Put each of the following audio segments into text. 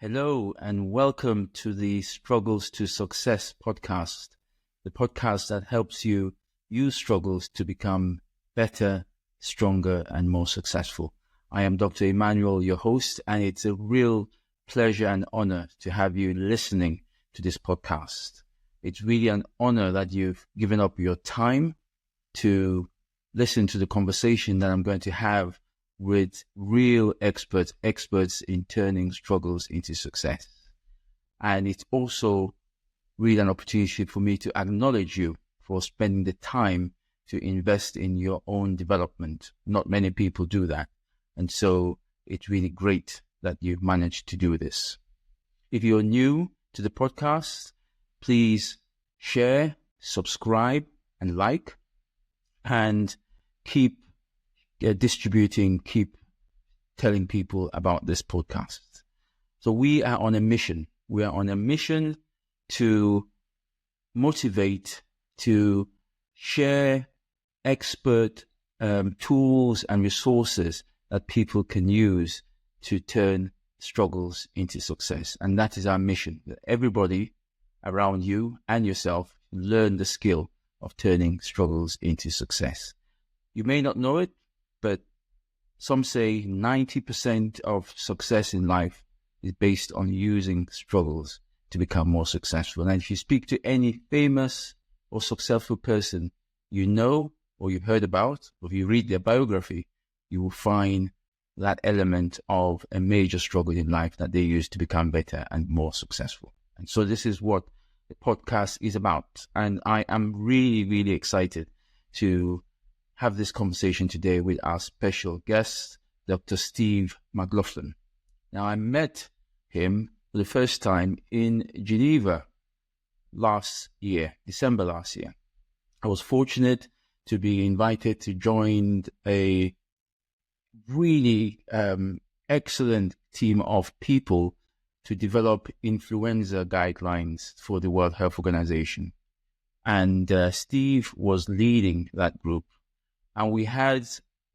Hello and welcome to the Struggles to Success podcast, the podcast that helps you use struggles to become better, stronger, and more successful. I am Dr. Emmanuel, your host, and it's a real pleasure and honor to have you listening to this podcast. It's really an honor that you've given up your time to listen to the conversation that I'm going to have with real experts in turning struggles into success. And it's also really an opportunity for me to acknowledge you for spending the time to invest in your own development. Not many people do that. And so it's really great that you've managed to do this. If you're new to the podcast, please share, subscribe, and like, and keep distributing, keep telling people about this podcast. So we are on a mission. We are on a mission to motivate, to share expert tools and resources that people can use to turn struggles into success. And that is our mission, that everybody around you and yourself learn the skill of turning struggles into success. You may not know it, but some say 90% of success in life is based on using struggles to become more successful. And if you speak to any famous or successful person you know or you've heard about, or if you read their biography, you will find that element of a major struggle in life that they use to become better and more successful. And so this is what the podcast is about. And I am really, really excited to have this conversation today with our special guest, Dr. Steve McLoughllin. Now, I met him for the first time in Geneva last year, December last year. I was fortunate to be invited to join a really excellent team of people to develop influenza guidelines for the World Health Organization. And Steve was leading that group. And we had,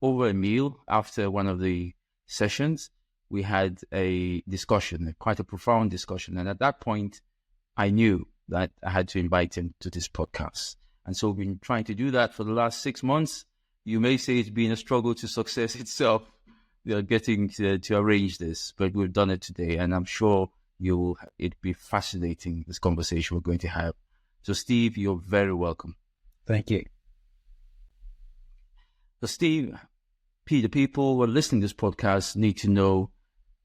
over a meal after one of the sessions, we had a discussion, quite a profound discussion. And at that point, I knew that I had to invite him to this podcast. And so we've been trying to do that for the last 6 months. You may say it's been a struggle to success itself. We are getting to arrange this, but we've done it today. And I'm sure it'll be fascinating, this conversation we're going to have. So Steve, you're very welcome. Thank you. So Steve, the people who are listening to this podcast need to know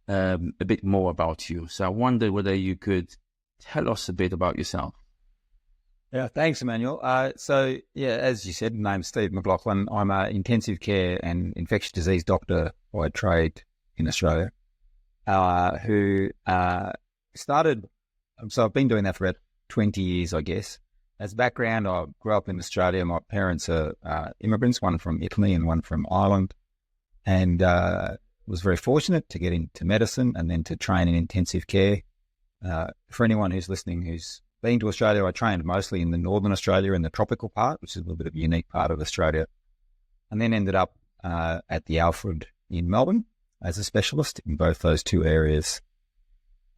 a bit more about you. So I wonder whether you could tell us a bit about yourself. Yeah, thanks, Emmanuel. As you said, my name's Steve McLoughllin. I'm an intensive care and infectious disease doctor by trade in Australia, who started, so I've been doing that for about 20 years, I guess. As background, I grew up in Australia. My parents are immigrants, one from Italy and one from Ireland, and was very fortunate to get into medicine and then to train in intensive care. For anyone who's listening who's been to Australia, I trained mostly in the northern Australia, in the tropical part, which is a little bit of a unique part of Australia, and then ended up at the Alfred in Melbourne as a specialist in both those two areas,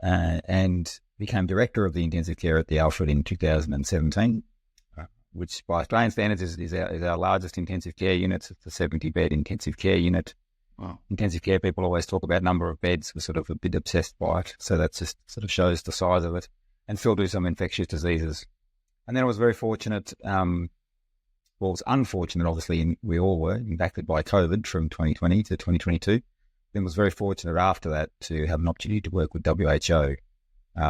and became director of the intensive care at the Alfred in 2017, which by Australian standards is our largest intensive care unit. It's a 70-bed intensive care unit. Wow. Intensive care people always talk about number of beds. We're sort of a bit obsessed by it. So that just sort of shows the size of it, and still do some infectious diseases. And then I was very fortunate, it was unfortunate, obviously, and we all were impacted by COVID from 2020 to 2022. Then was very fortunate after that to have an opportunity to work with WHO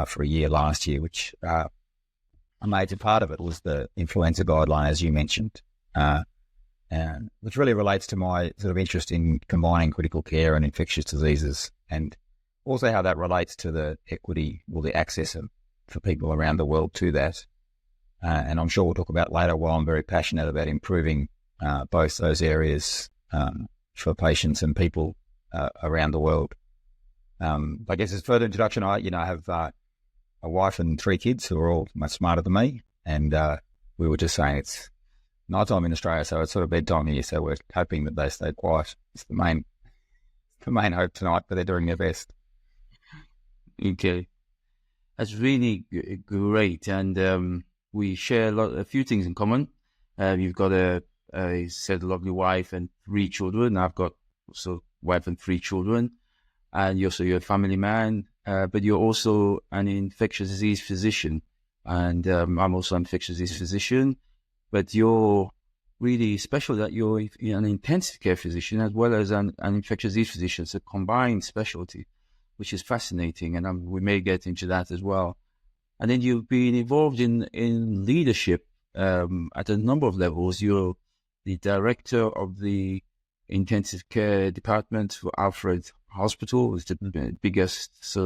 for a year last year, which a major part of it was the influenza guideline, as you mentioned, and which really relates to my sort of interest in combining critical care and infectious diseases, and also how that relates to the equity or the access for people around the world to that. And I'm sure we'll talk about later why I'm very passionate about improving both those areas for patients and people around the world. I guess as further introduction, I have a wife and 3 kids who are all much smarter than me, and we were just saying it's nighttime in Australia, so it's sort of bedtime here, so we're hoping that they stay quiet. It's the main hope tonight, but they're doing their best. Okay. That's really great. And we share a few things in common. You've got a lovely wife and 3 children. I've got also wife and 3 children. And you're a family man, but you're also an infectious disease physician. And I'm also an infectious disease physician. But you're really special that you're an intensive care physician as well as an infectious disease physician. It's a combined specialty, which is fascinating. And we may get into that as well. And then you've been involved in leadership at a number of levels. You're the director of the intensive care department for Alfred Hospital. It's the biggest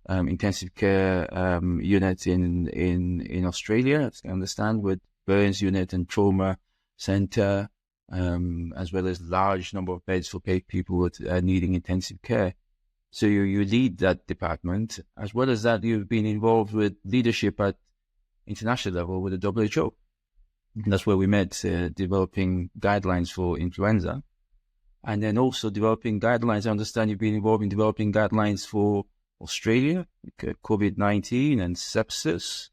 intensive care unit in Australia, I understand, with burns unit and trauma center, as well as large number of beds for people with needing intensive care. So you lead that department. As well as that, you've been involved with leadership at international level with the WHO. And that's where we met, developing guidelines for influenza. And then also developing guidelines. I understand you've been involved in developing guidelines for Australia, COVID-19 and sepsis,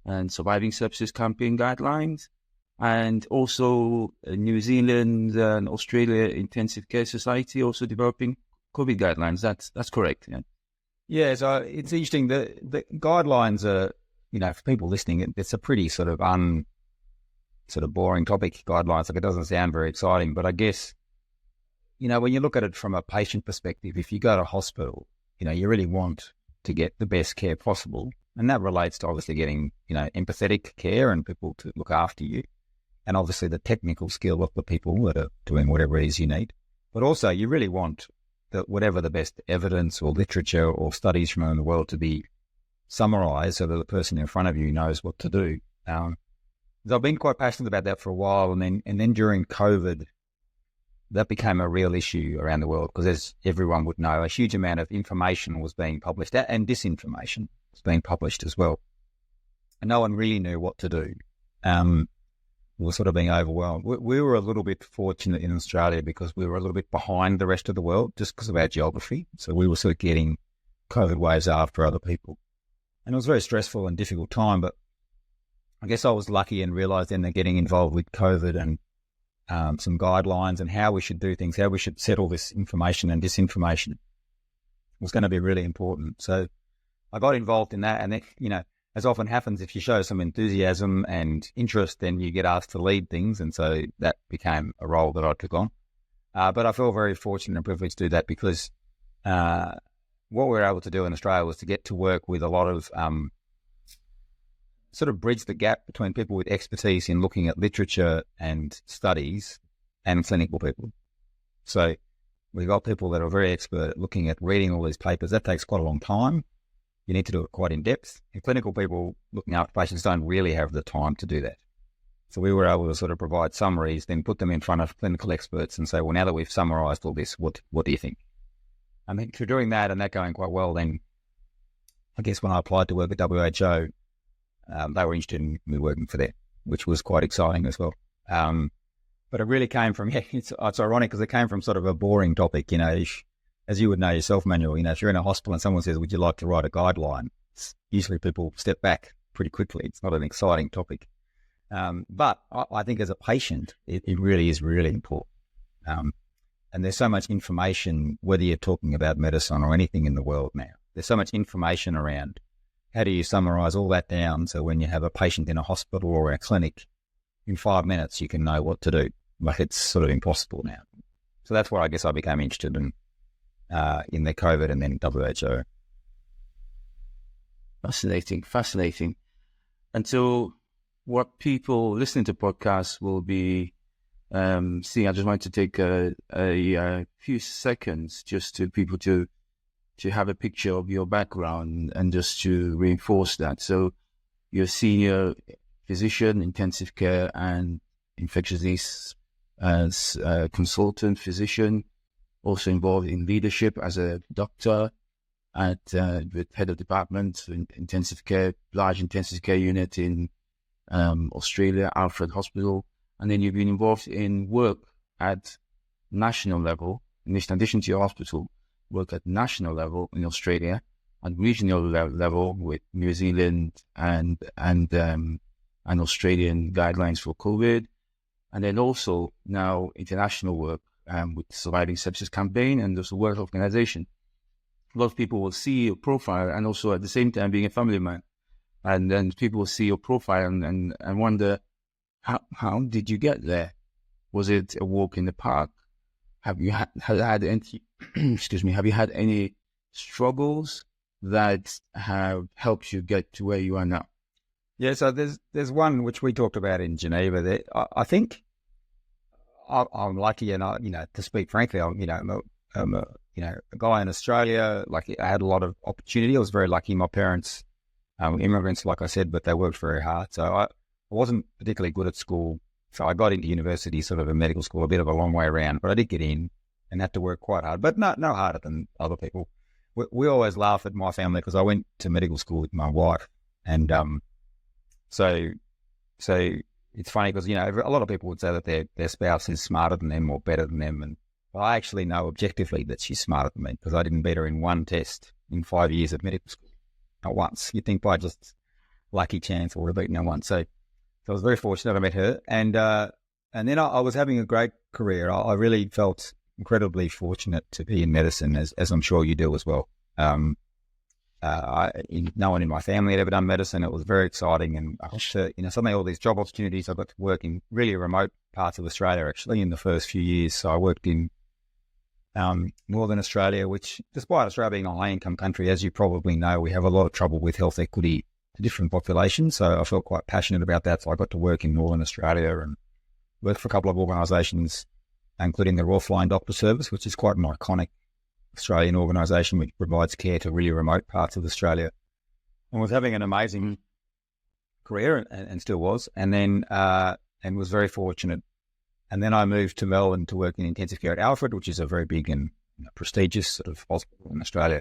and surviving sepsis campaign guidelines. And also New Zealand and Australia Intensive Care Society also developing COVID guidelines. That's correct. Yeah. Yeah. So it's interesting. The guidelines are, for people listening, it's a pretty sort of boring topic, guidelines. Like, it doesn't sound very exciting, but I guess, when you look at it from a patient perspective, if you go to hospital, you really want to get the best care possible. And that relates to obviously getting, empathetic care and people to look after you. And obviously the technical skill of the people that are doing whatever it is you need. But also you really want whatever the best evidence or literature or studies from around the world to be summarized so that the person in front of you knows what to do. I've been quite passionate about that for a while. And then during COVID, that became a real issue around the world because, as everyone would know, a huge amount of information was being published and disinformation was being published as well. And no one really knew what to do. We were sort of being overwhelmed. We were a little bit fortunate in Australia because we were a little bit behind the rest of the world just because of our geography. So we were sort of getting COVID waves after other people. And it was a very stressful and difficult time, but I guess I was lucky and realised then that getting involved with COVID and some guidelines and how we should do things, how we should settle this information and disinformation was going to be really important. So I got involved in that. And then, as often happens, if you show some enthusiasm and interest, then you get asked to lead things. And so that became a role that I took on. But I feel very fortunate and privileged to do that because what we were able to do in Australia was to get to work with a lot of sort of bridge the gap between people with expertise in looking at literature and studies and clinical people. So we've got people that are very expert at looking at reading all these papers. That takes quite a long time. You need to do it quite in depth. And clinical people looking after patients don't really have the time to do that. So we were able to sort of provide summaries, then put them in front of clinical experts and say, well, now that we've summarized all this, what do you think? I mean, through doing that and that going quite well, then I guess when I applied to work at WHO, they were interested in me working for them, which was quite exciting as well. But it really came from, it's ironic because it came from sort of a boring topic, as you would know yourself, Emmanuel, if you're in a hospital and someone says, would you like to write a guideline? Usually people step back pretty quickly. It's not an exciting topic. But I think as a patient, it really is really important. And there's so much information, whether you're talking about medicine or anything in the world now, there's so much information around. How do you summarize all that down so when you have a patient in a hospital or a clinic, in 5 minutes you can know what to do? Like, it's sort of impossible now. So that's where I guess I became interested in the COVID and then WHO. Fascinating. And so what people listening to podcasts will be seeing, I just want to take a few seconds just to people to have a picture of your background and just to reinforce that. So you're a senior physician, intensive care and infectious disease as a consultant physician, also involved in leadership as a doctor at with head of department in intensive care, large intensive care unit in Australia, Alfred Hospital. And then you've been involved in work at national level, in addition to your hospital, work at national level in Australia on regional level with New Zealand and Australian guidelines for COVID. And then also now international work with Surviving Sepsis campaign and there's a World Health Organization. A lot of people will see your profile and also at the same time being a family man. And then people will see your profile and wonder, how did you get there? Was it a walk in the park? Have you had any, excuse me, have you had any struggles that have helped you get to where you are now? Yeah, so there's one which we talked about in Geneva. I think I'm lucky, and to speak frankly, I'm a guy in Australia. Like I had a lot of opportunity. I was very lucky. My parents, immigrants, like I said, but they worked very hard. So I wasn't particularly good at school. So I got into university, sort of a medical school, a bit of a long way around, but I did get in and had to work quite hard, but no harder than other people. We always laugh at my family because I went to medical school with my wife, and so it's funny because a lot of people would say that their spouse is smarter than them or better than them, and I actually know objectively that she's smarter than me because I didn't beat her in one test in 5 years of medical school, not once. You'd think by just lucky chance or beaten her once. So I was very fortunate I met her, and then I was having a great career. I really felt incredibly fortunate to be in medicine, as I'm sure you do as well. No one in my family had ever done medicine. It was very exciting, and I got to, suddenly all these job opportunities. I got to work in really remote parts of Australia, actually, in the first few years. So I worked in Northern Australia, which, despite Australia being a high-income country, as you probably know, we have a lot of trouble with health equity to different populations. So I felt quite passionate about that. So I got to work in Northern Australia and worked for a couple of organisations, including the Royal Flying Doctor Service, which is quite an iconic Australian organisation which provides care to really remote parts of Australia, and was having an amazing career and still was, and then and was very fortunate. And then I moved to Melbourne to work in intensive care at Alfred, which is a very big and prestigious sort of hospital in Australia.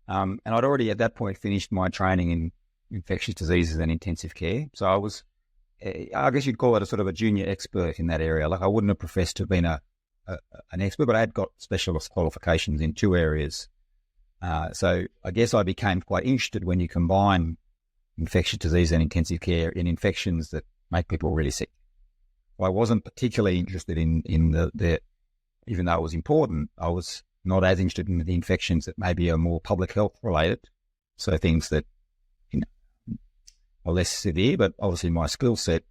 And I'd already at that point finished my training in infectious diseases and intensive care. So I was, I guess you'd call it a sort of a junior expert in that area. Like I wouldn't have professed to have been an expert, but I had got specialist qualifications in two areas. So I guess I became quite interested when you combine infectious disease and intensive care in infections that make people really sick. I wasn't particularly interested in the even though it was important, I was not as interested in the infections that maybe are more public health related. So things that are less severe, but obviously my skill set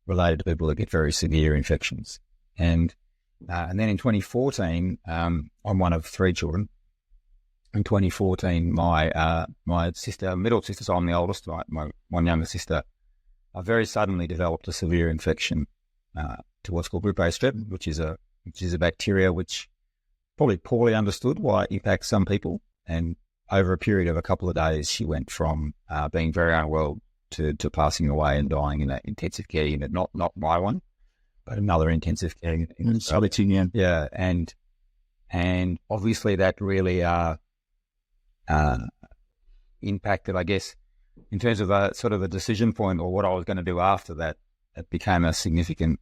related to people that get very severe infections. And then in 2014, I'm one of three children. In 2014, my sister, middle sister, so I'm the oldest, my one younger sister, I very suddenly developed a severe infection to what's called Group A strep, which is a bacteria which probably poorly understood why it impacts some people. And over a period of a couple of days, she went from being very unwell to passing away and dying in that intensive care unit, not my one, but another intensive care unit. Yeah, and obviously that really impacted, I guess, in terms of a sort of a decision point or what I was going to do after that. It became a significant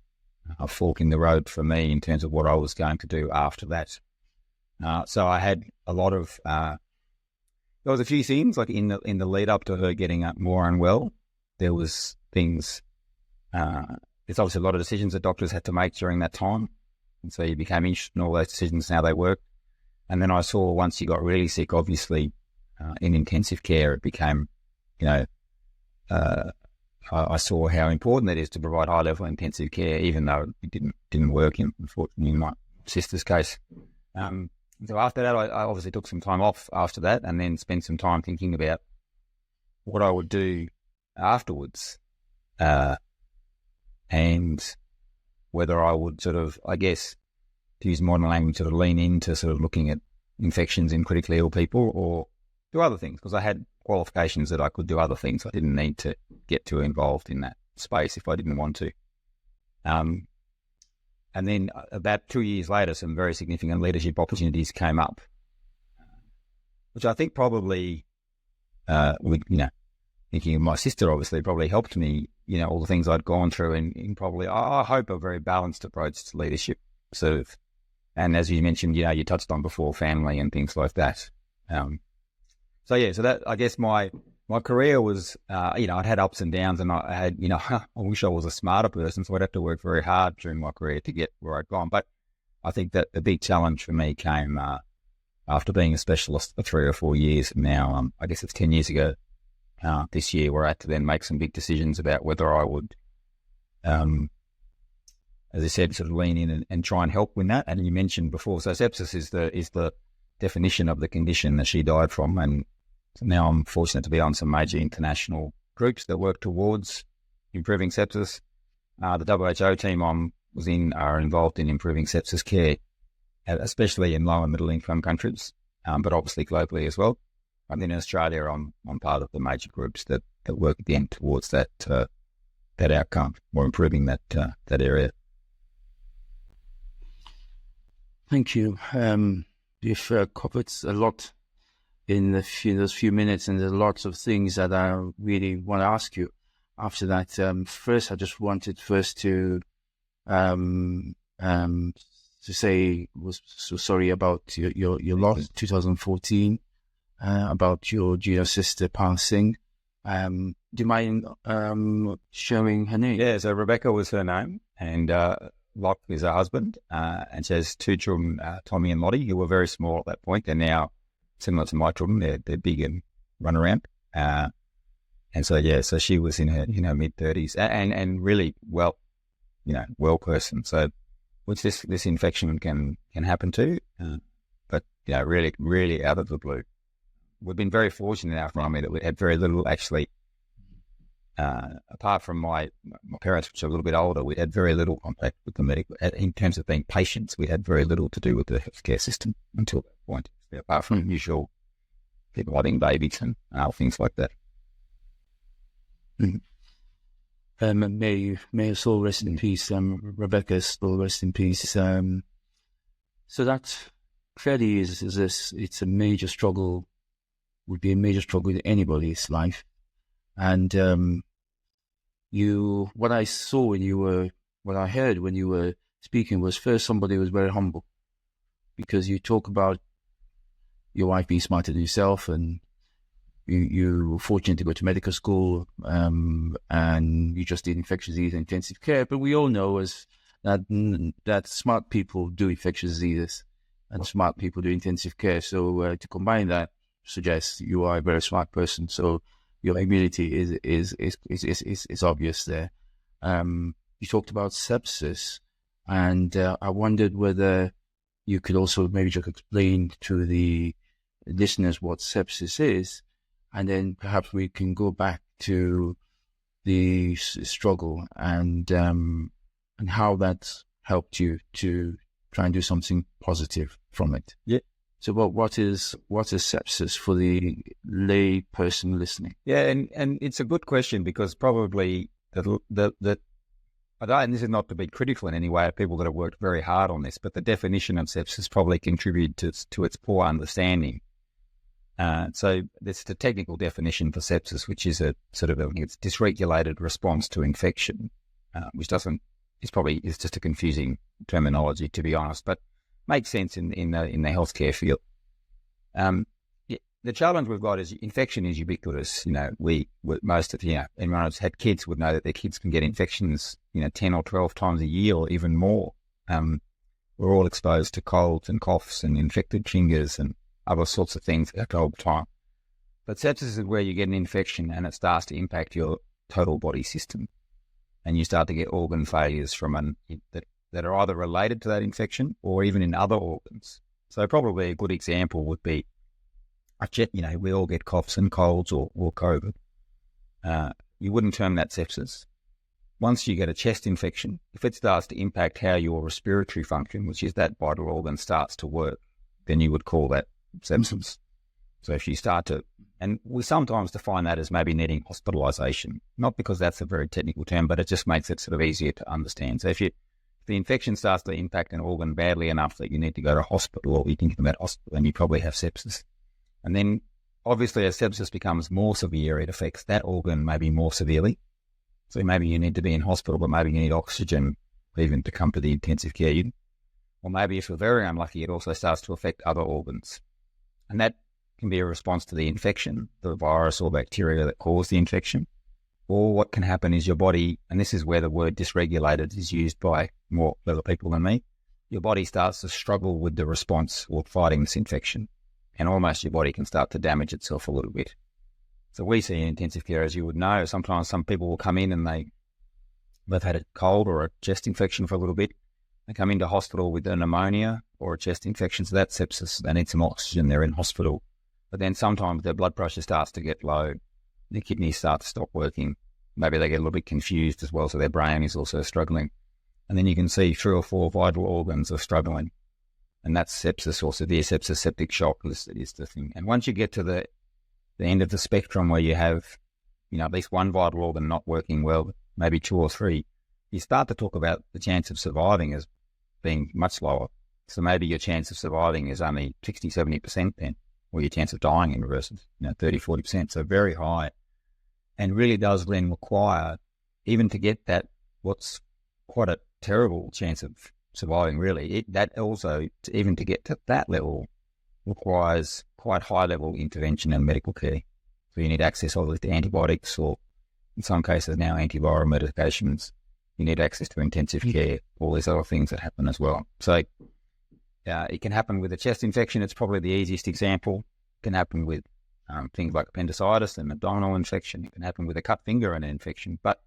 fork in the road for me in terms of what I was going to do after that. So I had a lot of there was a few things like in the lead up to her getting more unwell. There was things. There's obviously a lot of decisions that doctors had to make during that time, and so you became interested in all those decisions and how they worked. And then I saw once you got really sick, obviously in intensive care, it became, I saw how important it is to provide high level intensive care, even though it didn't work unfortunately in my sister's case. So after that, I obviously took some time off after that, and then spent some time thinking about what I would do afterwards, and whether I would sort of, I guess, to use modern language, sort of lean into sort of looking at infections in critically ill people or do other things, because I had qualifications that I could do other things. I didn't need to get too involved in that space if I didn't want to. And then about 2 years later, some very significant leadership opportunities came up, which I think probably, thinking of my sister, obviously probably helped me, all the things I'd gone through in probably, I hope, a very balanced approach to leadership, sort of. And as you mentioned, you touched on before, family and things like that. So so that, I guess my career was, I'd had ups and downs, and I had, I wish I was a smarter person, so I'd have to work very hard during my career to get where I'd gone. But I think that the big challenge for me came after being a specialist for 3 or 4 years. Now, I guess it's 10 years ago this year, where I had to then make some big decisions about whether I would, as I said, sort of lean in and try and help with that. And you mentioned before, so sepsis is the definition of the condition that she died from, and so now I'm fortunate to be on some major international groups that work towards improving sepsis. The WHO team are involved in improving sepsis care, especially in low and middle income countries, but obviously globally as well. And then in Australia, I'm part of the major groups that work again towards that outcome, or improving that area. Thank you. You've covered a lot in those few minutes, and there's lots of things that I really want to ask you after that. First, I just wanted to say was so sorry about your loss, 2014, about your junior sister passing. Do you mind sharing her name? Yeah, so Rebecca was her name, and Locke is her husband, and she has 2 children, Tommy and Lottie, who were very small at that point. They're now similar to my children. They're big and run around. And so she was in her mid-30s and really well person. So which this infection can happen to, but really, really out of the blue. We've been very fortunate in our family that we had very little actually. Apart from my parents, which are a little bit older, we had very little contact with the medical. In terms of being patients, we had very little to do with the healthcare system until that point, apart from usual people having babies and things like that. May her soul rest in peace. Rebecca's soul rest in peace. So that clearly it's a major struggle, would be a major struggle in anybody's life. And what I heard when you were speaking was, first, somebody was very humble, because you talk about your wife being smarter than yourself, and you were fortunate to go to medical school, and you just did infectious disease intensive care. But we all know that smart people do infectious diseases, and smart people do intensive care. So to combine that suggests you are a very smart person. So your immunity is obvious there. You talked about sepsis, and I wondered whether you could also maybe just explain to the listeners what sepsis is, and then perhaps we can go back to the struggle and how that's helped you to try and do something positive from it. Yeah. So what is sepsis for the lay person listening? Yeah, and it's a good question, because probably and this is not to be critical in any way of people that have worked very hard on this, but the definition of sepsis probably contributed to its poor understanding. So there's the technical definition for sepsis, which is a sort of it's dysregulated response to infection, which is just a confusing terminology, to be honest, but makes sense in the healthcare field. The challenge we've got is infection is ubiquitous. Most of anyone who's had kids would know that their kids can get infections 10 or 12 times a year, or even more. We're all exposed to colds and coughs and infected fingers and other sorts of things all the time. But sepsis is where you get an infection and it starts to impact your total body system, and you start to get organ failures that are either related to that infection or even in other organs. So probably a good example would be, we all get coughs and colds or COVID. You wouldn't term that sepsis. Once you get a chest infection, if it starts to impact how your respiratory function, which is that vital organ, starts to work, then you would call that sepsis. So if you start to, and we sometimes define that as maybe needing hospitalisation, not because that's a very technical term, but it just makes it sort of easier to understand. So if the infection starts to impact an organ badly enough that you need to go to hospital, or you think about hospital, then you probably have sepsis. And then obviously as sepsis becomes more severe, it affects that organ maybe more severely. So maybe you need to be in hospital, but maybe you need oxygen even to come to the intensive care unit. Or maybe if you're very unlucky, it also starts to affect other organs. And that can be a response to the infection, the virus or bacteria that caused the infection. Or what can happen is your body, and this is where the word dysregulated is used by more clever people than me, your body starts to struggle with the response or fighting this infection. And almost your body can start to damage itself a little bit. So we see in intensive care, as you would know, sometimes some people will come in and they've had a cold or a chest infection for a little bit. They come into hospital with a pneumonia or a chest infection, so that's sepsis. They need some oxygen, they're in hospital. But then sometimes their blood pressure starts to get low, their kidneys start to stop working. Maybe they get a little bit confused as well, so their brain is also struggling. And then you can see 3 or 4 vital organs are struggling. And that's sepsis or severe sepsis, septic shock is the thing. And once you get to the end of the spectrum where you have, at least one vital organ not working well, maybe 2 or 3, you start to talk about the chance of surviving as being much lower. So maybe your chance of surviving is only 60, 70% then, or your chance of dying in reverse is 30, 40%. So very high, and really does then require, even to get that, what's quite a terrible chance of surviving really, that also, even to get to that level, requires quite high level intervention and medical care. So you need access obviously to antibiotics, or in some cases now antiviral medications. You need access to intensive care, all these other things that happen as well. So it can happen with a chest infection. It's probably the easiest example. It can happen with things like appendicitis and abdominal infection. It can happen with a cut finger and an infection. But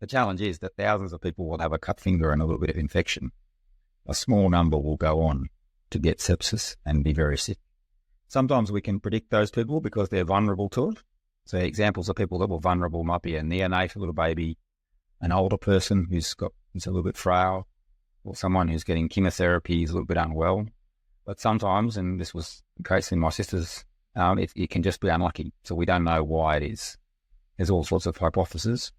the challenge is that thousands of people will have a cut finger and a little bit of infection. A small number will go on to get sepsis and be very sick. Sometimes we can predict those people because they're vulnerable to it. So examples of people that were vulnerable might be a neonate, a little baby, an older person who's a little bit frail, or someone who's getting chemotherapy, is a little bit unwell. But sometimes, and this was the case in my sister's, it can just be unlucky. So we don't know why it is. There's all sorts of hypotheses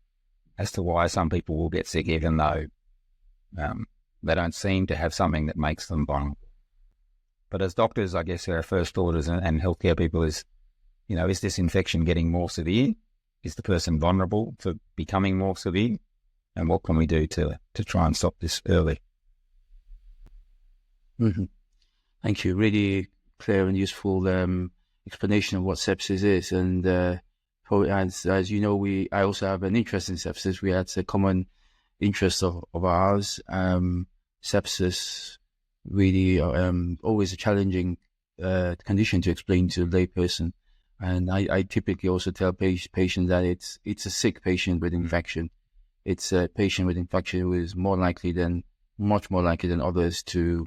as to why some people will get sick even though they don't seem to have something that makes them vulnerable. But as doctors, I guess our first thought and healthcare people is this infection getting more severe? Is the person vulnerable to becoming more severe? And what can we do to try and stop this early? Mm-hmm. Thank you. Really clear and useful explanation of what sepsis is. And as you know, I also have an interest in sepsis. We had a common interest of ours. Sepsis, really always a challenging condition to explain to a lay person. And I typically also tell patients that it's a sick patient with infection. It's a patient with infection who is much more likely than others to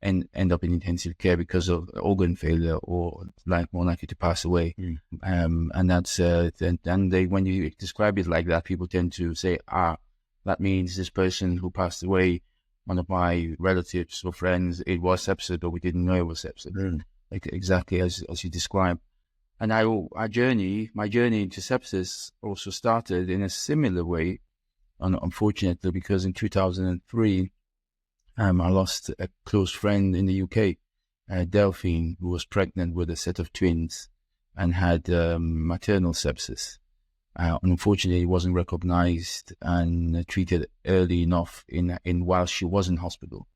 end up in intensive care because of organ failure, or more likely to pass away. And that's when you describe it like that, people tend to say, that means this person who passed away, one of my relatives or friends, it was sepsis, but we didn't know it was sepsis. Exactly as you described. And my journey into sepsis also started in a similar way, unfortunately, because in 2003, I lost a close friend in the UK, Delphine, who was pregnant with a set of twins and had maternal sepsis. Unfortunately, it wasn't recognized and treated early enough while she was in hospital.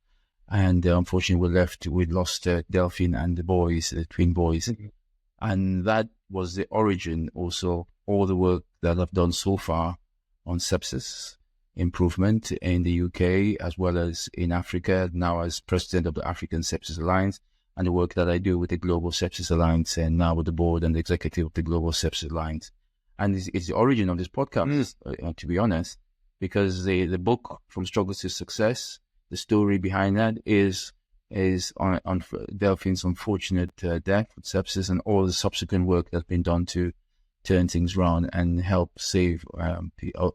And unfortunately, we lost Delphine and the boys, the twin boys. Mm-hmm. And that was the origin also, all the work that I've done so far on sepsis improvement in the UK, as well as in Africa, now as president of the African Sepsis Alliance, and the work that I do with the Global Sepsis Alliance, and now with the board and the executive of the Global Sepsis Alliance. And it's the origin of this podcast, to be honest, because the book, From Struggle to Success, the story behind that is on Delphine's unfortunate death with sepsis, and all the subsequent work that's been done to turn things around and help save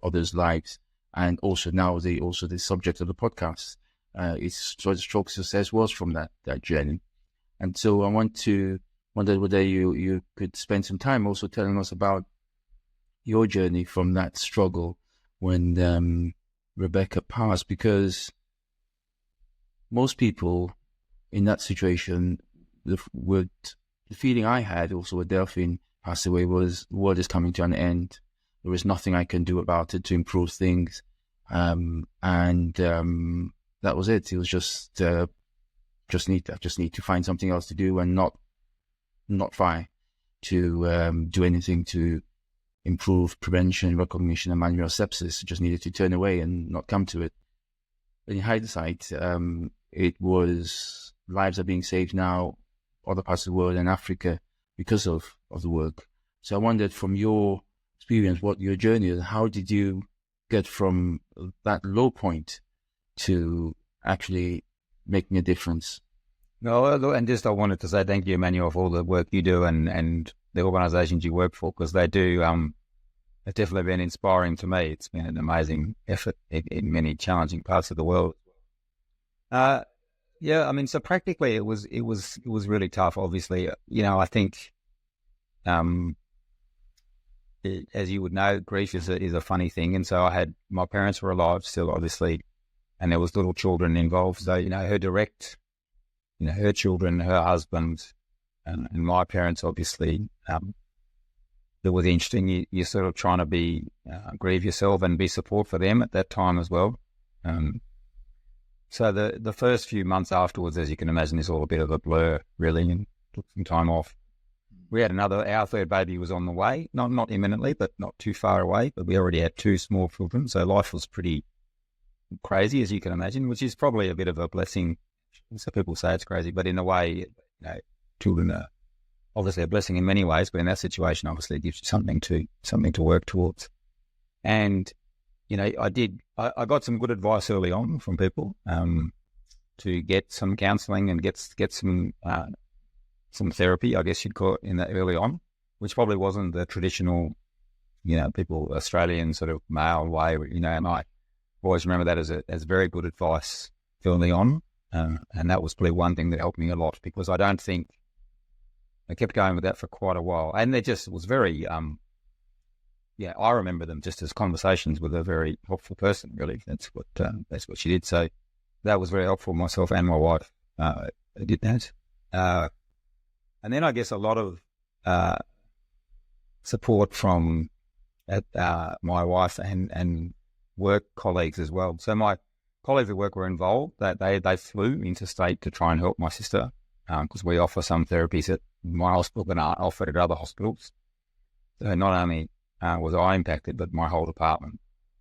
others' lives. And also now the subject of the podcast is Struggle to Success was from that journey. And so I wondered whether you could spend some time also telling us about your journey from that struggle when Rebecca passed, because most people in that situation, the feeling I had also with Delphine passed away was the world is coming to an end. There is nothing I can do about it to improve things. And that was it. It was just need to find something else to do and not fight. to do anything to improve prevention, recognition, and manual sepsis. Just needed to turn away and not come to it. But in hindsight, it was lives are being saved now, other parts of the world and Africa because of the work. So I wondered, from your experience, what your journey is. How did you get from that low point to actually making a difference? No, and just I wanted to say thank you, Emmanuel, for all the work you do and the organisations you work for, because they do. It's definitely been inspiring to me. It's been an amazing effort in many challenging parts of the world. Yeah, I mean, so practically it was really tough. Obviously, I think, as you would know, grief is a funny thing, and so my parents were alive still, obviously, and there was little children involved. So her children, her husband, and my parents, obviously. It was interesting. You're sort of trying to grieve yourself and be support for them at that time as well. So the first few months afterwards, as you can imagine, is all a bit of a blur, really, and took some time off. We had our third baby was on the way, not imminently, but not too far away, but we already had 2 small children. So life was pretty crazy, as you can imagine, which is probably a bit of a blessing. So people say it's crazy, but in a way, children are obviously a blessing in many ways, but in that situation, obviously it gives you something to work towards. And, I got some good advice early on from people, to get some counselling and get some therapy, I guess you'd call it, in that early on, which probably wasn't the traditional, people, Australian sort of male way, and I always remember that as very good advice early on. And that was probably one thing that helped me a lot, because I don't think, I kept going with that for quite a while, and it just was very, I remember them just as conversations with a very helpful person. Really, that's what she did. So that was very helpful. Myself and my wife did that, and then I guess a lot of support from my wife and work colleagues as well. So my colleagues at work were involved. That they flew interstate to try and help my sister, because we offer some therapies at my hospital that aren't offered at other hospitals. So not only was I impacted, but my whole department,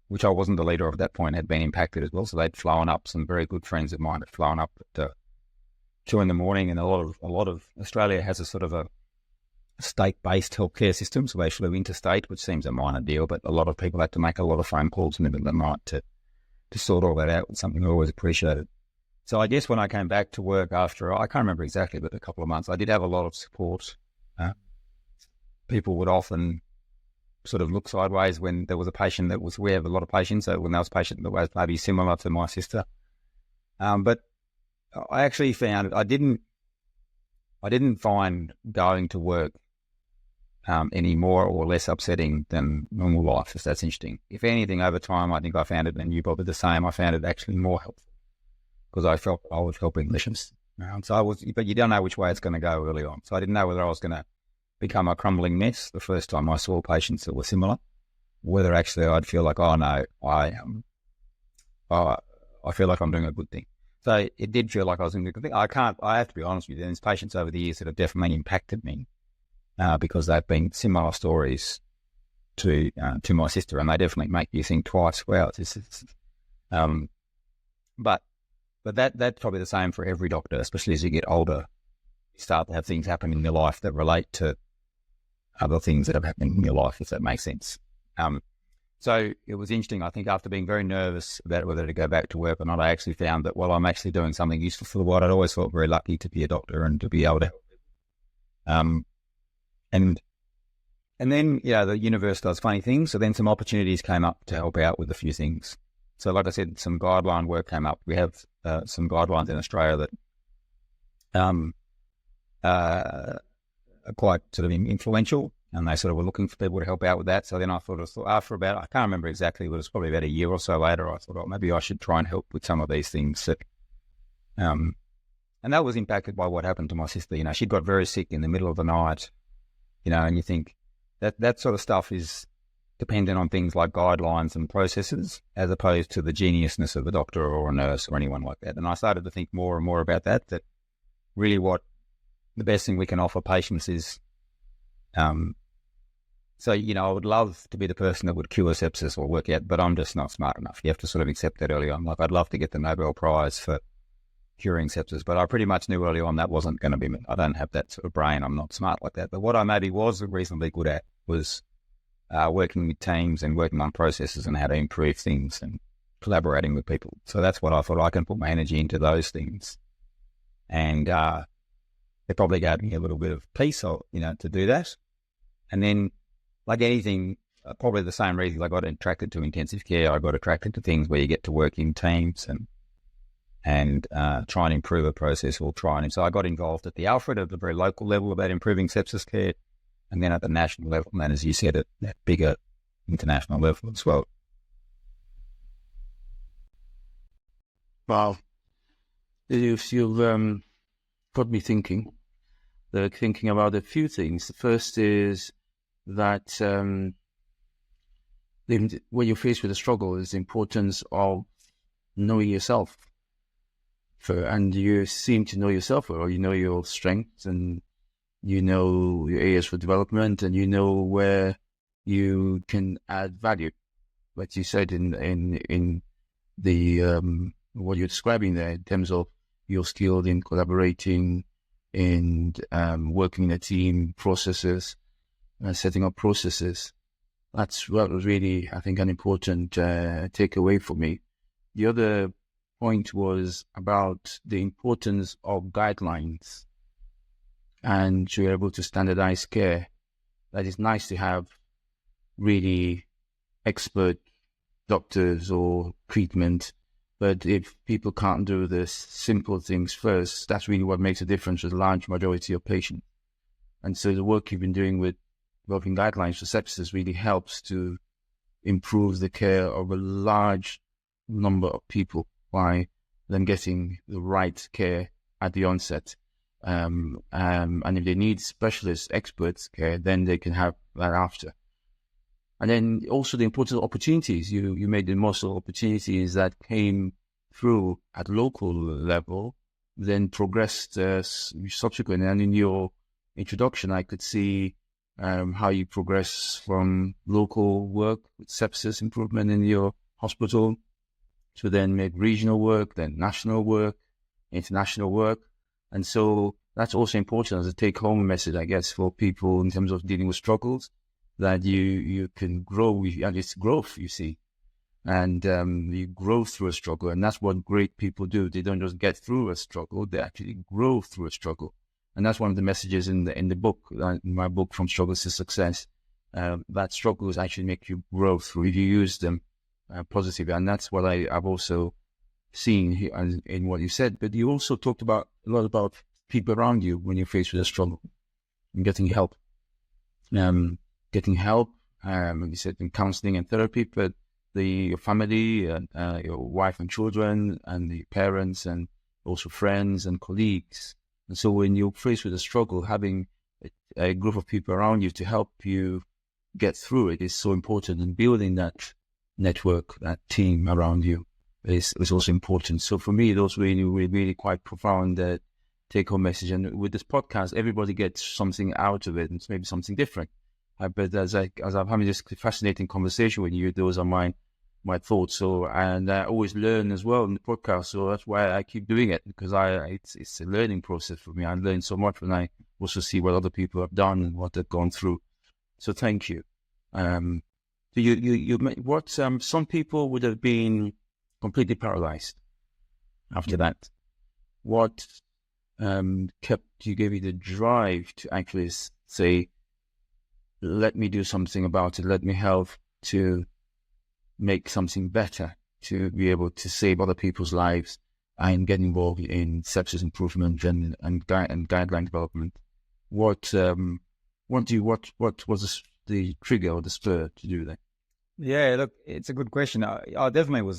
which I wasn't the leader of at that point, had been impacted as well. So they'd flown up, some very good friends of mine had flown up at 2 a.m, and a lot of Australia has a sort of a state-based healthcare system. So they flew interstate, which seems a minor deal, but a lot of people had to make a lot of phone calls in the middle of the night to sort all that out. It's something I always appreciated. So I guess when I came back to work after, I can't remember exactly, but a couple of months, I did have a lot of support. People would often sort of look sideways when there was a patient we have a lot of patients, so when there was a patient that was maybe similar to my sister. But I actually found I didn't find going to work any more or less upsetting than normal life, if that's interesting. If anything, over time, I think I found it, and you probably the same, I found it actually more helpful, because I felt I was helping patients. But you don't know which way it's going to go early on. So I didn't know whether I was going to become a crumbling mess the first time I saw patients that were similar, whether actually I'd feel like, oh no, I feel like I'm doing a good thing. So it did feel like I was doing a good thing. I have to be honest with you, there's patients over the years that have definitely impacted me, because they've been similar stories to my sister, and they definitely make you think twice. Wow, but that's probably the same for every doctor, especially as you get older. You start to have things happen in your life that relate to other things that have happened in your life, if that makes sense. So it was interesting. I think after being very nervous about whether to go back to work or not, I actually found that, well, I'm actually doing something useful for the world. I'd always felt very lucky to be a doctor and to be able to help. And then, the universe does funny things. So then some opportunities came up to help out with a few things. So like I said, some guideline work came up. We have some guidelines in Australia that are quite sort of influential, and they sort of were looking for people to help out with that. So then I thought after about, I can't remember exactly, but it was probably about a year or so later, I thought, maybe I should try and help with some of these things. And that was impacted by what happened to my sister. She got very sick in the middle of the night, and you think that sort of stuff is dependent on things like guidelines and processes, as opposed to the geniusness of a doctor or a nurse or anyone like that. And I started to think more and more about that really what the best thing we can offer patients is So, I would love to be the person that would cure sepsis or work out, but I'm just not smart enough. You have to sort of accept that early on. Like, I'd love to get the Nobel Prize for curing sepsis, but I pretty much knew early on that wasn't going to be me. I don't have that sort of brain. I'm not smart like that. But what I maybe was reasonably good at was working with teams and working on processes and how to improve things and collaborating with people. So that's what I thought. I can put my energy into those things. And it probably gave me a little bit of peace, to do that. And then, like anything, probably the same reasons I got attracted to intensive care. I got attracted to things where you get to work in teams and try and improve a process or so I got involved at the Alfred at the very local level about improving sepsis care, and then at the national level, and then, as you said, at that bigger international level as well. Wow. You've got me thinking about a few things. The first is that when you're faced with a struggle, is the importance of knowing yourself. And you seem to know yourself, or you know your strengths, and you know your areas for development, and you know where you can add value. Like you said in the what you're describing there, in terms of you're skilled in collaborating, in working in a team, processes, setting up processes. That's what was really, I think, an important takeaway for me. The other point was about the importance of guidelines, and to be able to standardize care. That is nice to have really expert doctors or treatment, but if people can't do the simple things first, that's really what makes a difference with a large majority of patients. And so the work you've been doing with developing guidelines for sepsis really helps to improve the care of a large number of people by them getting the right care at the onset. And if they need specialist experts care, then they can have that after. And then also the important opportunities. You made the most of opportunities that came through at local level, then progressed subsequently. And in your introduction, I could see how you progress from local work with sepsis improvement in your hospital to then make regional work, then national work, international work. And so that's also important as a take-home message, I guess, for people in terms of dealing with struggles, that you can grow, and it's growth, you see. And you grow through a struggle, and that's what great people do. They don't just get through a struggle, they actually grow through a struggle. And that's one of the messages in the book, in my book, From Struggles to Success, that struggles actually make you grow through if you use them positively. And that's what I've also seen here in what you said. But you also talked a lot about people around you when you're faced with a struggle and getting help. You said in counseling and therapy, but your family and your wife and children and the parents and also friends and colleagues. And so when you're faced with a struggle, having a group of people around you to help you get through it is so important, and building that network, that team around you is also important. So for me, those really quite profound take-home message. And with this podcast, everybody gets something out of it, and it's maybe something different. But as I'm having this fascinating conversation with you, those are my thoughts. So, and I always learn as well in the podcast. So that's why I keep doing it, because it's a learning process for me. I learn so much when I also see what other people have done and what they've gone through. So thank you. Some people would have been completely paralyzed after that. What gave you the drive to actually say, let me do something about it, let me help to make something better, to be able to save other people's lives and get involved in sepsis improvement and guideline development? What was the trigger or the spur to do that? Yeah, look, it's a good question. I definitely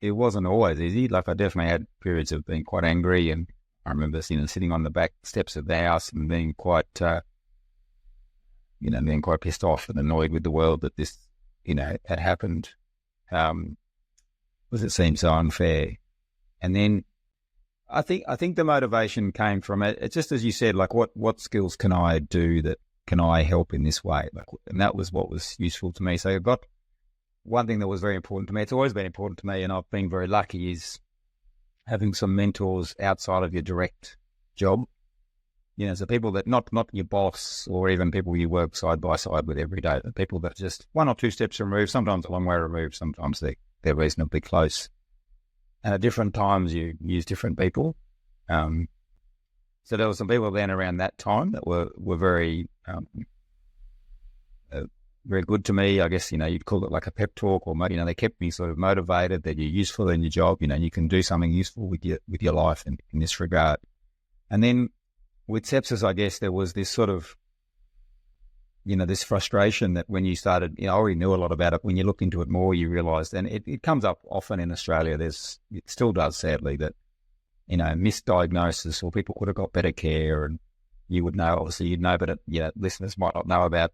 it wasn't always easy. Like, I definitely had periods of being quite angry, and I remember sitting on the back steps of the house and being quite being quite pissed off and annoyed with the world that this, had happened. Because it seemed so unfair. And then I think the motivation came from it. It's just, as you said, like, what skills can I do that can I help in this way? And that was what was useful to me. So I got one thing that was very important to me. It's always been important to me, and I've been very lucky, is having some mentors outside of your direct job. So people that not your boss or even people you work side by side with every day, but people that are just 1 or 2 steps removed, sometimes a long way removed, sometimes they're reasonably close. And at different times you use different people. So there were some people then around that time that were very, very good to me. I guess, you'd call it like a pep talk, or, they kept me sort of motivated that you're useful in your job, you can do something useful with your life in this regard. And then with sepsis, I guess there was this sort of, this frustration that when you started, I already knew a lot about it. When you look into it more, you realised, and it comes up often in Australia, it still does, sadly, that, misdiagnosis, or people could have got better care, and you would know, obviously you'd know, but listeners might not know about.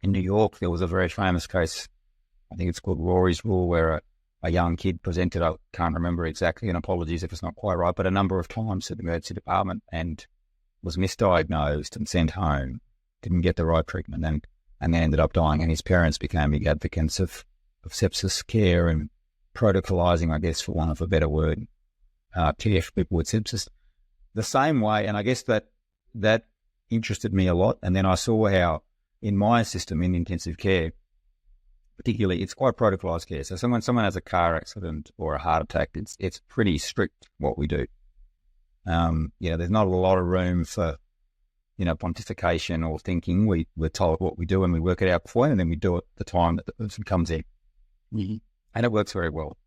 In New York, there was a very famous case, I think it's called Rory's Rule, where a young kid presented, I can't remember exactly, and apologies if it's not quite right, but a number of times to the emergency department and was misdiagnosed and sent home, didn't get the right treatment, and then ended up dying. And his parents became big advocates of sepsis care and protocolizing, I guess, for want of a better word, care for people with sepsis. The same way, and I guess that interested me a lot. And then I saw how in my system in intensive care, particularly, it's quite protocolized care. So when someone has a car accident or a heart attack, it's pretty strict what we do. There's not a lot of room for, pontification or thinking. We're told what we do and we work it out before, and then we do it the time that the person comes in. Mm-hmm. And it works very well.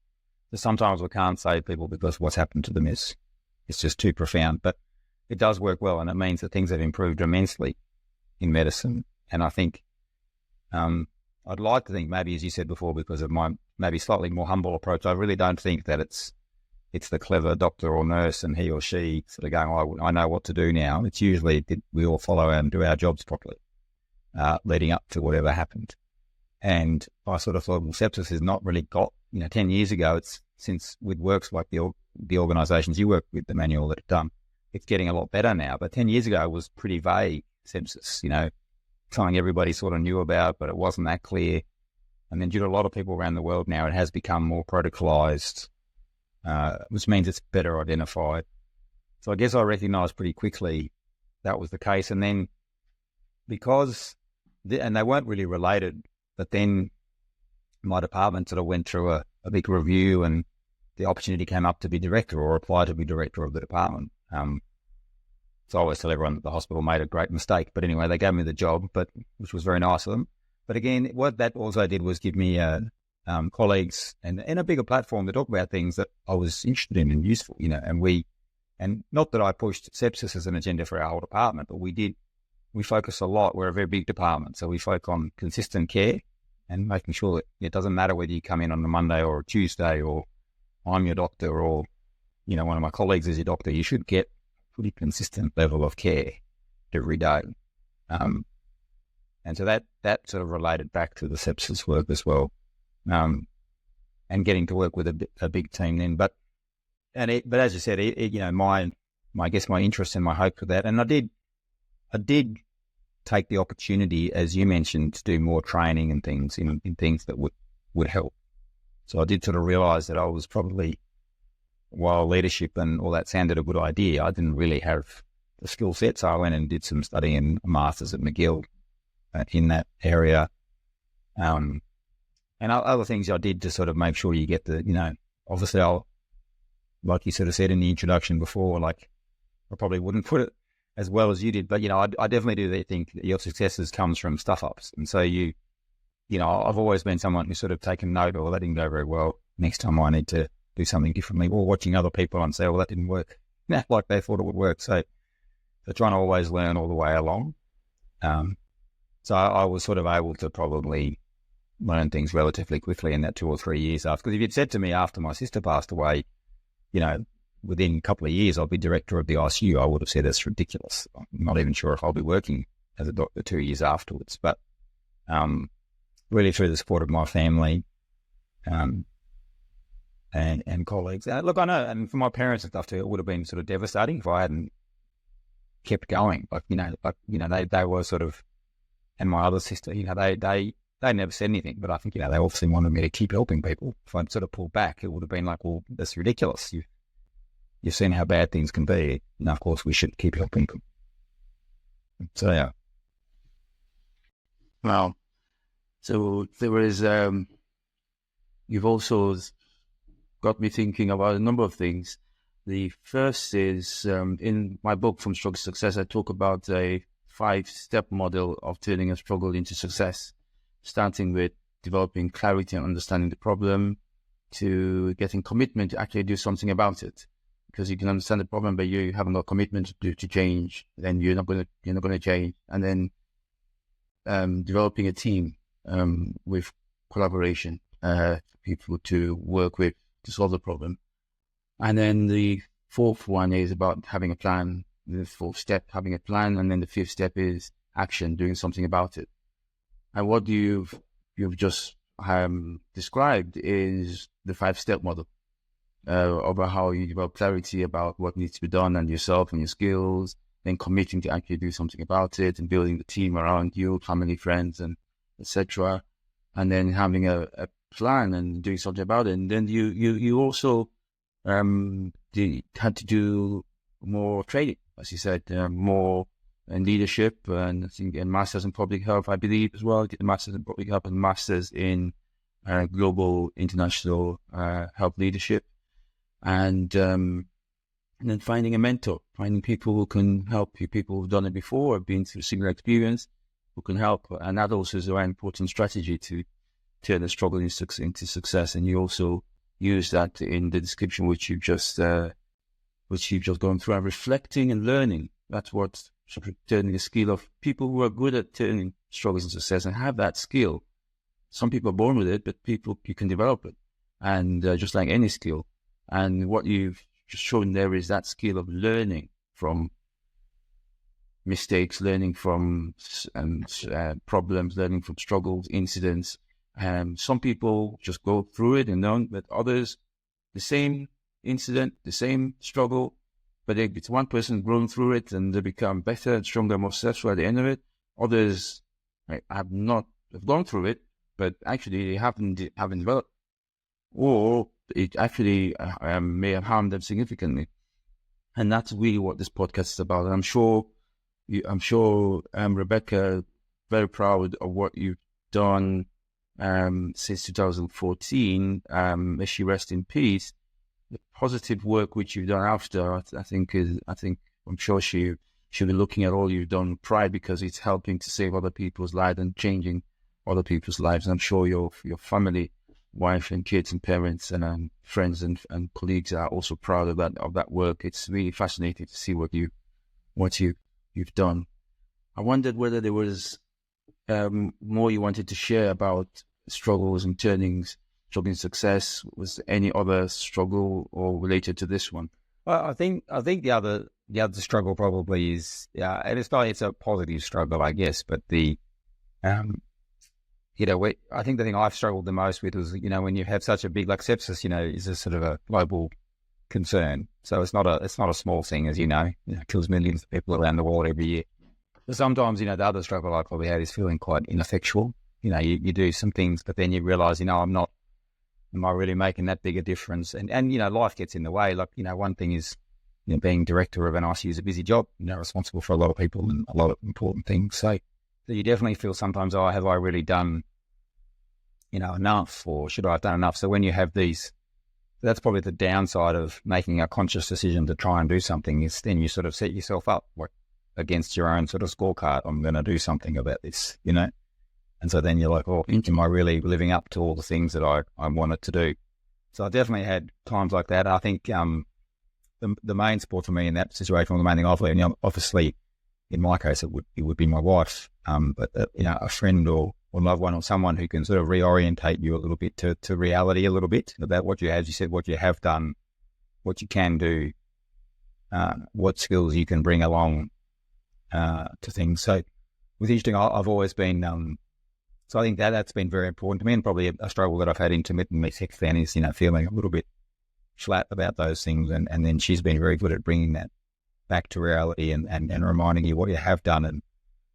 So sometimes we can't save people because what's happened to them is just too profound, but it does work well, and it means that things have improved immensely in medicine. And I think I'd like to think, maybe as you said before, because of my maybe slightly more humble approach, I really don't think that it's the clever doctor or nurse and he or she sort of going, oh, I know what to do now. It's usually we all follow and do our jobs properly, leading up to whatever happened. And I sort of thought, well, sepsis has not really got, 10 years ago, it's since with works like the organisations you work with, Emmanuel, that have done, it's getting a lot better now. But 10 years ago it was pretty vague, sepsis, something everybody sort of knew about, but it wasn't that clear. And then due to a lot of people around the world now, it has become more protocolized, which means it's better identified. So I guess I recognized pretty quickly that was the case. And then because, and they weren't really related, but then my department sort of went through a big review, and the opportunity came up to be director or apply to be director of the department. So I always tell everyone that the hospital made a great mistake. But anyway, they gave me the job, which was very nice of them. But again, what that also did was give me colleagues and a bigger platform to talk about things that I was interested in and useful, and not that I pushed sepsis as an agenda for our whole department, but we focus a lot. We're a very big department, so we focus on consistent care and making sure that it doesn't matter whether you come in on a Monday or a Tuesday, or I'm your doctor, or, one of my colleagues is your doctor. You should get pretty consistent level of care every day. And so that sort of related back to the sepsis work as well. And getting to work with a big team then. But as you said, I guess my interest and my hope for that. And I did take the opportunity, as you mentioned, to do more training and things in things that would help. So I did sort of realize that I was probably, while leadership and all that sounded a good idea, I didn't really have the skill set. So I went and did some study and a master's at McGill in that area. And other things I did to sort of make sure you get obviously like you sort of said in the introduction before, I probably wouldn't put it as well as you did, but, I definitely do think that your successes comes from stuff ups. And so I've always been someone who's sort of taken note, or that didn't go very well. Next time I need to do something differently, or watching other people and say, well, that didn't work like they thought it would work. So trying to always learn all the way along. So I was sort of able to probably learn things relatively quickly in that 2 or 3 years after. Because if you'd said to me after my sister passed away, within a couple of years I'll be director of the ICU, I would have said that's ridiculous. I'm not even sure if I'll be working as a doctor 2 years afterwards. But really through the support of my family and colleagues. Look, I know, and for my parents and stuff too, it would have been sort of devastating if I hadn't kept going. They were sort of, and my other sister, they never said anything, but I think, they obviously wanted me to keep helping people. If I'd sort of pulled back, it would have been like, well, that's ridiculous. You've seen how bad things can be. And of course, we should keep helping them. So, yeah. Wow. So there is, you've also got me thinking about a number of things. The first is, in my book, From Struggle to Success, I talk about a 5-step model of turning a struggle into success, starting with developing clarity and understanding the problem, to getting commitment to actually do something about it. Because you can understand the problem, but you haven't got commitment to change, then you're not going to change. And then developing a team with collaboration, people to work with to solve the problem. And then the 4th one is about having a plan. The 4th step, having a plan, and then the 5th step is action, doing something about it. And what you've just described is the 5-step model about how you develop clarity about what needs to be done and yourself and your skills, then committing to actually do something about it, and building the team around you, family, friends, and etc. And then having a plan and doing something about it. And then you also had to do more training, as you said, more in leadership, and I think a master's in public health, I believe, as well. Did a master's in public health and masters in global international health leadership, and then finding a mentor, finding people who can help you, people who've done it before, have been through similar experience, who can help. And that also is a very important strategy to turn a struggle into success. And you also use that in the description which you've just gone through, and reflecting and learning. That's what sort of turning the skill of people who are good at turning struggles into success and have that skill. Some people are born with it, but you can develop it, and just like any skill. And what you've just shown there is that skill of learning from mistakes, learning from problems, learning from struggles, incidents. Some people just go through it and don't, but others, the same incident, the same struggle, but it's one person growing through it and they become better and stronger, more successful at the end of it. Others have gone through it, but actually they haven't developed, or it actually may have harmed them significantly. And that's really what this podcast is about. And I'm sure Rebecca, very proud of what you've done since 2014. May she rest in peace. The positive work which you've done after, I'm sure she'll be looking at all you've done with pride, because it's helping to save other people's lives and changing other people's lives. And I'm sure your family, wife and kids and parents and friends and colleagues are also proud of that work. It's really fascinating to see what you've done. I wondered whether there was more you wanted to share about struggles and turnings, struggling success. Was there any other struggle or related to this one? Well, I think the other struggle probably is, and it's a positive struggle, I guess, but I think the thing I've struggled the most with was, when you have such a big, like sepsis, is a sort of a global concern. So it's not a small thing, as it kills millions of people around the world every year. But sometimes, the other struggle I probably had is feeling quite ineffectual. You do some things, but then you realize, am I really making that big a difference? And life gets in the way. Like, one thing is, being director of an ICU is a busy job, responsible for a lot of people and a lot of important things. So you definitely feel sometimes, have I really done, enough, or should I have done enough? So when you have these, that's probably the downside of making a conscious decision to try and do something, is then you sort of set yourself up against your own sort of scorecard. I'm going to do something about this, And so then you're like, am I really living up to all the things that I wanted to do? So I definitely had times like that. I think the main support for me in that situation, or the main thing I've learned, obviously, in my case, it would be my wife, but a friend or loved one, or someone who can sort of reorientate you a little bit to reality, a little bit about what you have. You said what you have done, what you can do, what skills you can bring along to things. So it was interesting. I've always been, so I think that's been very important to me, and probably a struggle that I've had intermittently since then is, feeling a little bit flat about those things. And then she's been very good at bringing that back to reality and reminding you what you have done and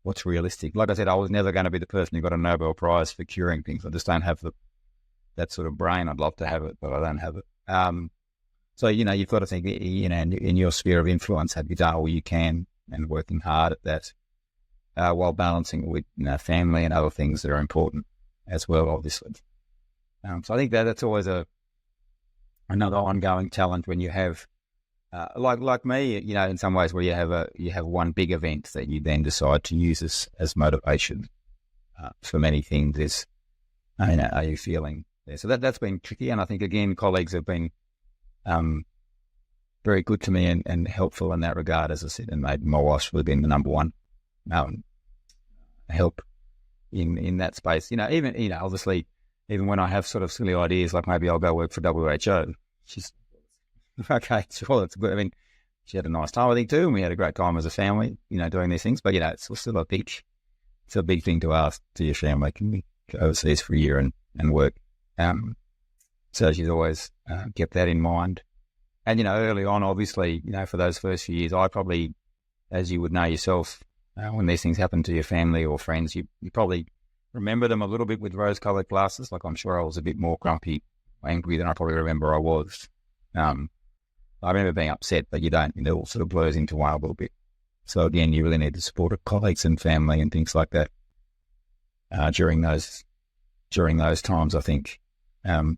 what's realistic. Like I said, I was never going to be the person who got a Nobel Prize for curing things. I just don't have that sort of brain. I'd love to have it, but I don't have it. So, you've got to think, in your sphere of influence, have you done all you can and working hard at that while balancing it with, family and other things that are important as well, obviously. So I think that's always another ongoing challenge when you have, like me, in some ways where you have one big event that you then decide to use as motivation for many things. Is, are you feeling there? So that's been tricky, and I think again colleagues have been very good to me and helpful in that regard, as I said, and maybe my wife's would have been the number one help in that space. Even obviously. Even when I have sort of silly ideas, like maybe I'll go work for WHO, she's okay, sure, that's good. I mean, she had a nice time, I think, too, and we had a great time as a family, doing these things. But, it's still a big thing to ask to your family, can we go overseas for a year and work? So she's always kept that in mind. And, early on, obviously, for those first few years, I probably, as you would know yourself, when these things happen to your family or friends, you probably remember them a little bit with rose-coloured glasses. Like I'm sure I was a bit more grumpy, angry than I probably remember I was. I remember being upset, but you don't. It all sort of blurs into one a little bit. So again, you really need the support of colleagues and family and things like that during those times, I think. So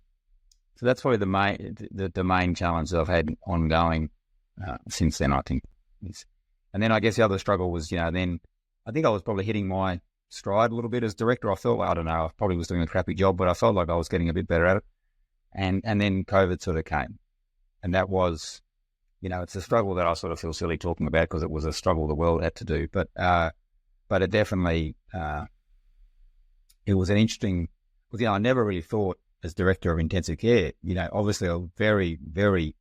that's probably the main challenge that I've had ongoing since then, I think. And then I guess the other struggle was, then I think I was probably hitting my stride a little bit as director. I felt like, I don't know, I probably was doing a crappy job, but I felt like I was getting a bit better at it. And then COVID sort of came. And that was, it's a struggle that I sort of feel silly talking about because it was a struggle the world had to do. But it definitely, it was an interesting, because, I never really thought as director of intensive care, obviously I was very, very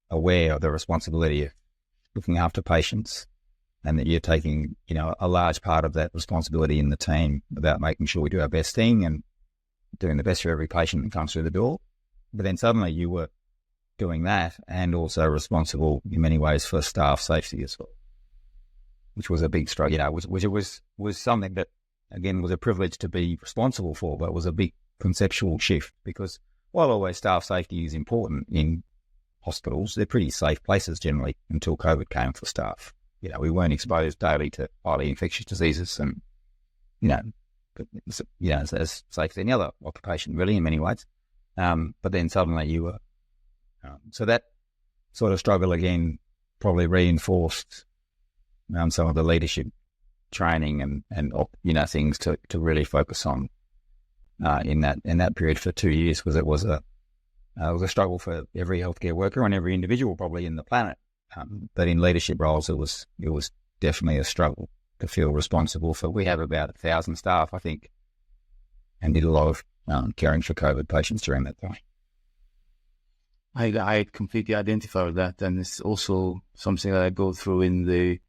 aware of the responsibility of looking after patients, and that you're taking, a large part of that responsibility in the team about making sure we do our best thing and doing the best for every patient that comes through the door. But then suddenly you were doing that and also responsible in many ways for staff safety as well, which was a big struggle, which it was something that, again, was a privilege to be responsible for, but it was a big conceptual shift because while always staff safety is important in hospitals, they're pretty safe places generally until COVID came for staff. We weren't exposed daily to highly infectious diseases and, as safe as any other occupation, really, in many ways. But then suddenly you were. So that sort of struggle, again, probably reinforced some of the leadership training and things to really focus on in that period for 2 years, because it was a struggle for every healthcare worker and every individual probably in the planet. But in leadership roles, it was definitely a struggle to feel responsible for. We have about 1,000 staff, I think, and did a lot of caring for COVID patients during that time. I completely identify with that, and it's also something that I go through in the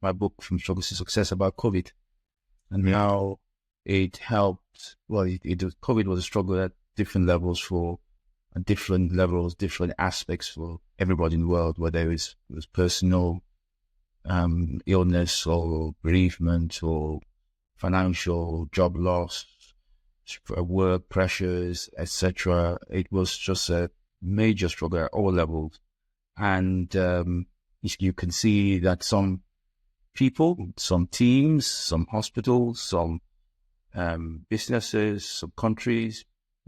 my book From Struggles to Success about COVID, and how it helped. Well, COVID was a struggle at different levels different aspects for everybody in the world, whether it was personal illness or bereavement or financial job loss, work pressures, etc. It was just a major struggle at all levels. And you can see that some people, some teams, some hospitals, some businesses, some countries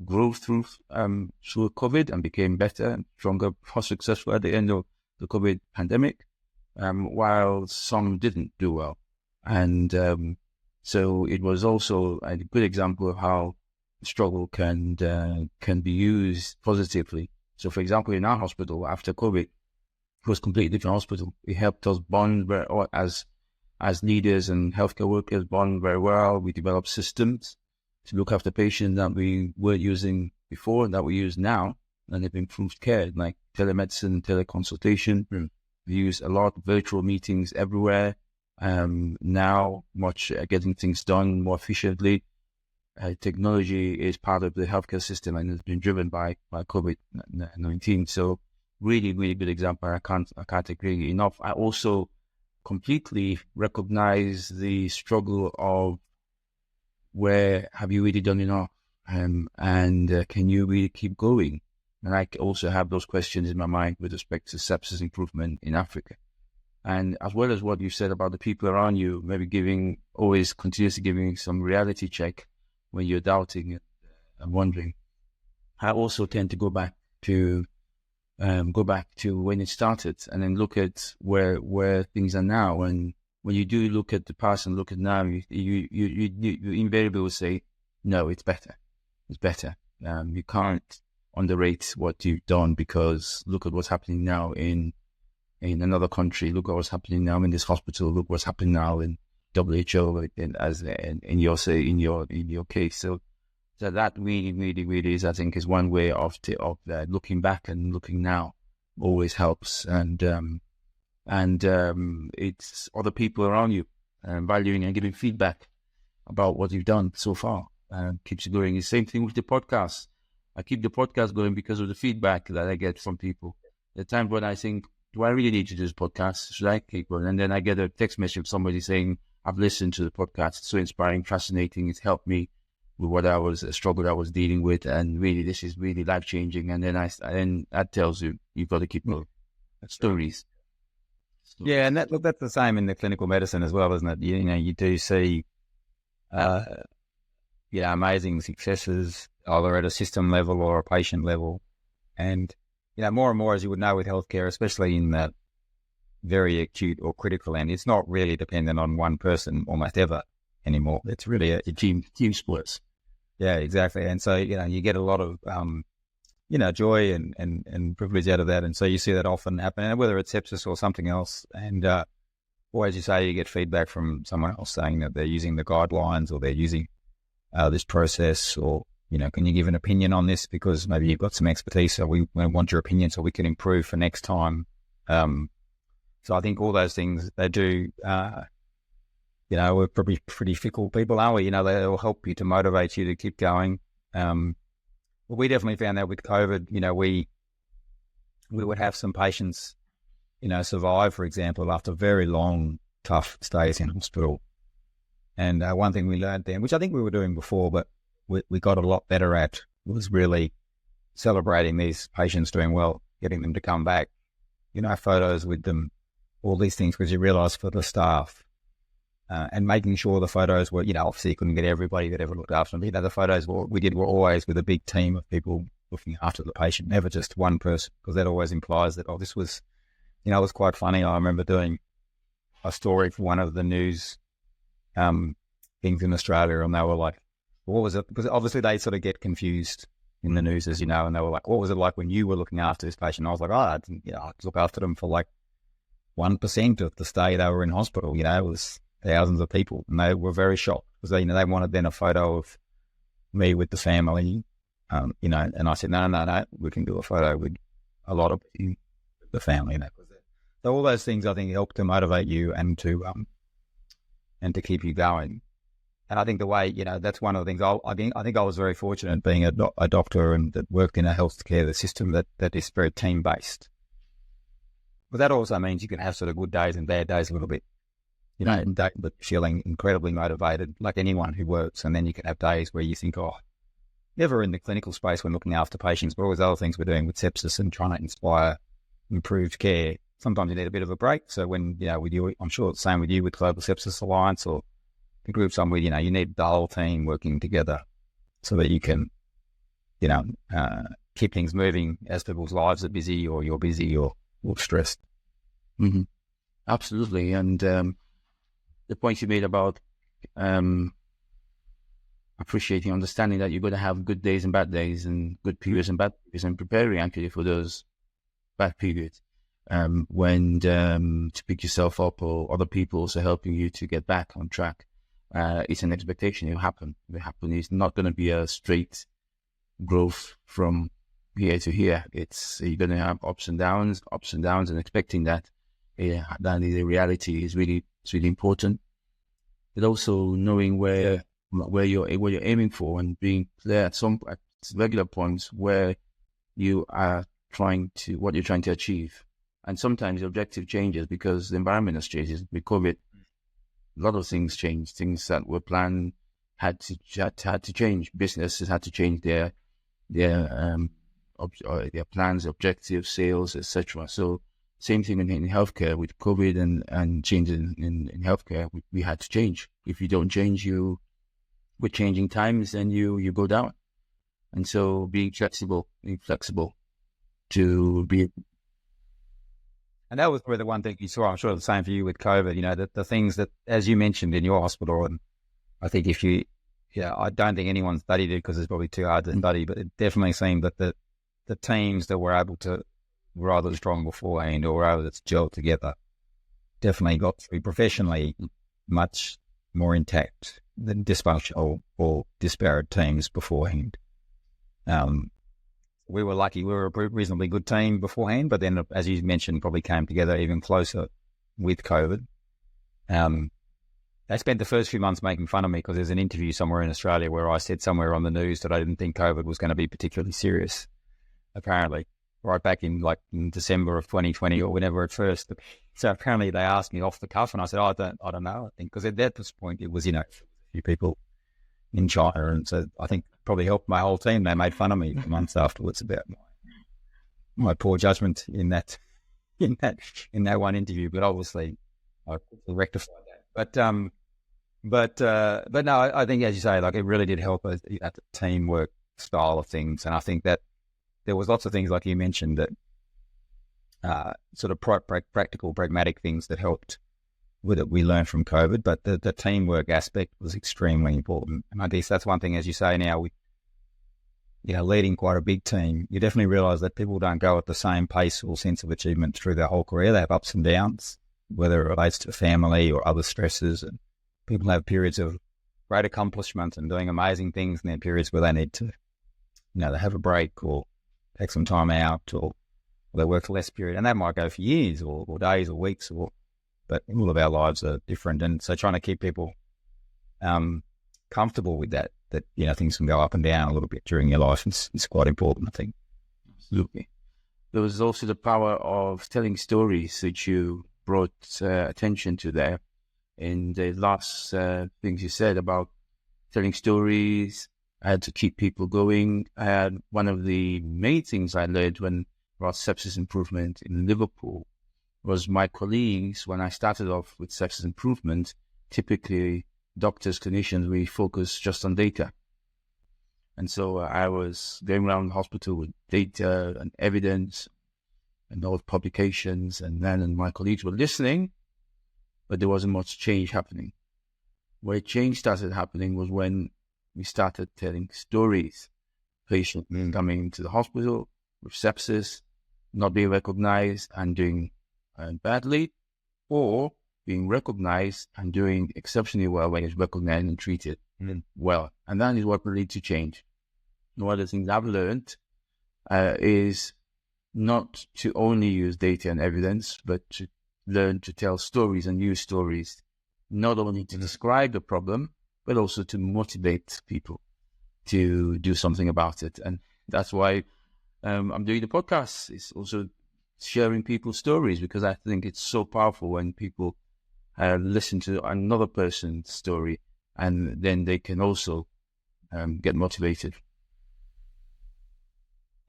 grew through COVID and became better and stronger, more successful at the end of the COVID pandemic, while some didn't do well. And so it was also a good example of how struggle can be used positively. So, for example, in our hospital after COVID, it was a completely different hospital. It helped us bond as leaders and healthcare workers bond very well. We developed systems to look after patients that we weren't using before and that we use now, and they've improved care, like telemedicine, teleconsultation. We use a lot of virtual meetings everywhere. Now, getting things done more efficiently. Technology is part of the healthcare system and has been driven by COVID-19. So really, really good example. I can't agree enough. I also completely recognize the struggle of where have you really done enough, and can you really keep going? And I also have those questions in my mind with respect to sepsis improvement in Africa. And as well as what you said about the people around you, maybe always continuously giving some reality check when you're doubting and wondering. I also tend to go back to when it started, and then look at where things are now. And when you do look at the past and look at now, you invariably will say, no, it's better. It's better. You can't underrate what you've done, because look at what's happening now in another country. Look at what's happening now in this hospital. Look what's happening now in WHO, in your case. So that really, really, really is, I think, is one way of looking back and looking now. Always helps, and it's other people around you valuing and giving feedback about what you've done so far. Keeps you going. The same thing with the podcast. I keep the podcast going because of the feedback that I get from people. The time when I think, do I really need to do this podcast? Should I keep going? And then I get a text message from somebody saying, I've listened to the podcast. It's so inspiring, fascinating. It's helped me with a struggle I was dealing with. And really, this is really life-changing. And then that tells you, you've got to keep going. Stories. Yeah, and that's the same in the clinical medicine as well, isn't it? You do see, amazing successes, either at a system level or a patient level. And, more and more, as you would know with healthcare, especially in that very acute or critical end, it's not really dependent on one person almost ever anymore. It's really a team sports. Yeah, exactly. And so, you get a lot of, joy and privilege out of that. And so you see that often happen, and whether it's sepsis or something else. And, or as you say, you get feedback from someone else saying that they're using the guidelines, or they're using this process, or, can you give an opinion on this, because maybe you've got some expertise, so we want your opinion so we can improve for next time. So I think all those things, they do, we're probably pretty fickle people, aren't we? They'll help you to motivate you to keep going. Well, we definitely found that with COVID, we would have some patients, survive, for example, after very long, tough stays in hospital. And one thing we learned then, which I think we were doing before, but we got a lot better at, was really celebrating these patients doing well, getting them to come back, photos with them, all these things, because you realise for the staff, and making sure the photos were, obviously you couldn't get everybody that ever looked after them. The photos we did were always with a big team of people looking after the patient, never just one person, because that always implies that, this was, it was quite funny. I remember doing a story for one of the news things in Australia, and they were like, what was it? Because obviously they sort of get confused in the news, as you know, and they were like, what was it like when you were looking after this patient? And I was like, I didn't, I look after them for like 1% of the stay they were in hospital. It was thousands of people, and they were very shocked, because they wanted then a photo of me with the family, and I said, no, we can do a photo with a lot of the family. So all those things, I think, help to motivate you and to keep you going. And I think the way, that's one of the things. I think I was very fortunate being a doctor and that worked in a healthcare system that is very team based. But that also means you can have sort of good days and bad days a little bit, but feeling incredibly motivated, like anyone who works. And then you can have days where you think, never in the clinical space when looking after patients, but all those other things we're doing with sepsis and trying to inspire improved care. Sometimes you need a bit of a break. So when, with you, I'm sure it's the same with you with Global Sepsis Alliance or the groups I'm with, you need the whole team working together so that you can, keep things moving as people's lives are busy, or you're busy, or stressed. Mm-hmm. Absolutely. And the point you made about appreciating, understanding that you're going to have good days and bad days, and good periods and bad periods, and preparing actually for those bad periods. When to pick yourself up, or other people also helping you to get back on track. It's an expectation. It'll happen. It's not going to be a straight growth from here to here. You're going to have ups and downs, and expecting that. That is a reality. It's really important. But also knowing where you're aiming for, and being clear at regular points where you are what you're trying to achieve. And sometimes the objective changes because the environment has changed. With COVID, a lot of things changed. Things that were planned had to change. Businesses had to change their plans, objectives, sales, etc. So same thing in healthcare with COVID and changes in healthcare. We had to change. If you don't change, with changing times, then you go down. And so being flexible to be. And that was probably the one thing you saw. I'm sure the same for you with COVID. The things that, as you mentioned in your hospital, and I think I don't think anyone studied it because it's probably too hard to study, but it definitely seemed that the teams that were able to rather strong beforehand or were able to gel together definitely got through professionally much more intact than dysfunctional or disparate teams beforehand. We were lucky. We were a reasonably good team beforehand, but then, as you mentioned, probably came together even closer with COVID. They spent the first few months making fun of me because there's an interview somewhere in Australia where I said somewhere on the news that I didn't think COVID was going to be particularly serious, apparently, right back in December of 2020 or whenever at first. So apparently they asked me off the cuff and I said, I don't know. I think because at that point it was, a few people in China. And so I think probably helped my whole team. They made fun of me for months afterwards about my poor judgment in that one interview. But obviously I rectified that. But no, I think, as you say, it really did help at the teamwork style of things. And I think that there was lots of things, like you mentioned, that sort of practical, pragmatic things that helped with it. We learned from COVID, but the teamwork aspect was extremely important. And I guess that's one thing, as you say now, leading quite a big team, you definitely realize that people don't go at the same pace or sense of achievement through their whole career. They have ups and downs, whether it relates to family or other stresses. And people have periods of great accomplishment and doing amazing things, and then periods where they need to, they have a break or take some time out, or they work a less period. And that might go for years or days or weeks, but all of our lives are different. And so trying to keep people comfortable with that things can go up and down a little bit during your life is quite important, I think. Absolutely. There was also the power of telling stories that you brought attention to there in the last things you said about telling stories. I had to keep people going. I had one of the main things I learned about sepsis improvement in Liverpool was my colleagues. When I started off with sepsis improvement, typically doctors, clinicians, we focus just on data. And so I was going around the hospital with data and evidence and all publications, and my colleagues were listening, but there wasn't much change happening. Where change started happening was when we started telling stories. Patients coming into the hospital with sepsis, not being recognized and doing badly, or being recognized and doing exceptionally well when it's recognized and treated well. And that is what will lead to change. One of the things I've learned is not to only use data and evidence, but to learn to tell stories and use stories, not only to describe the problem, but also to motivate people to do something about it. And that's why I'm doing the podcast. It's also sharing people's stories, because I think it's so powerful when people listen to another person's story, and then they can also get motivated.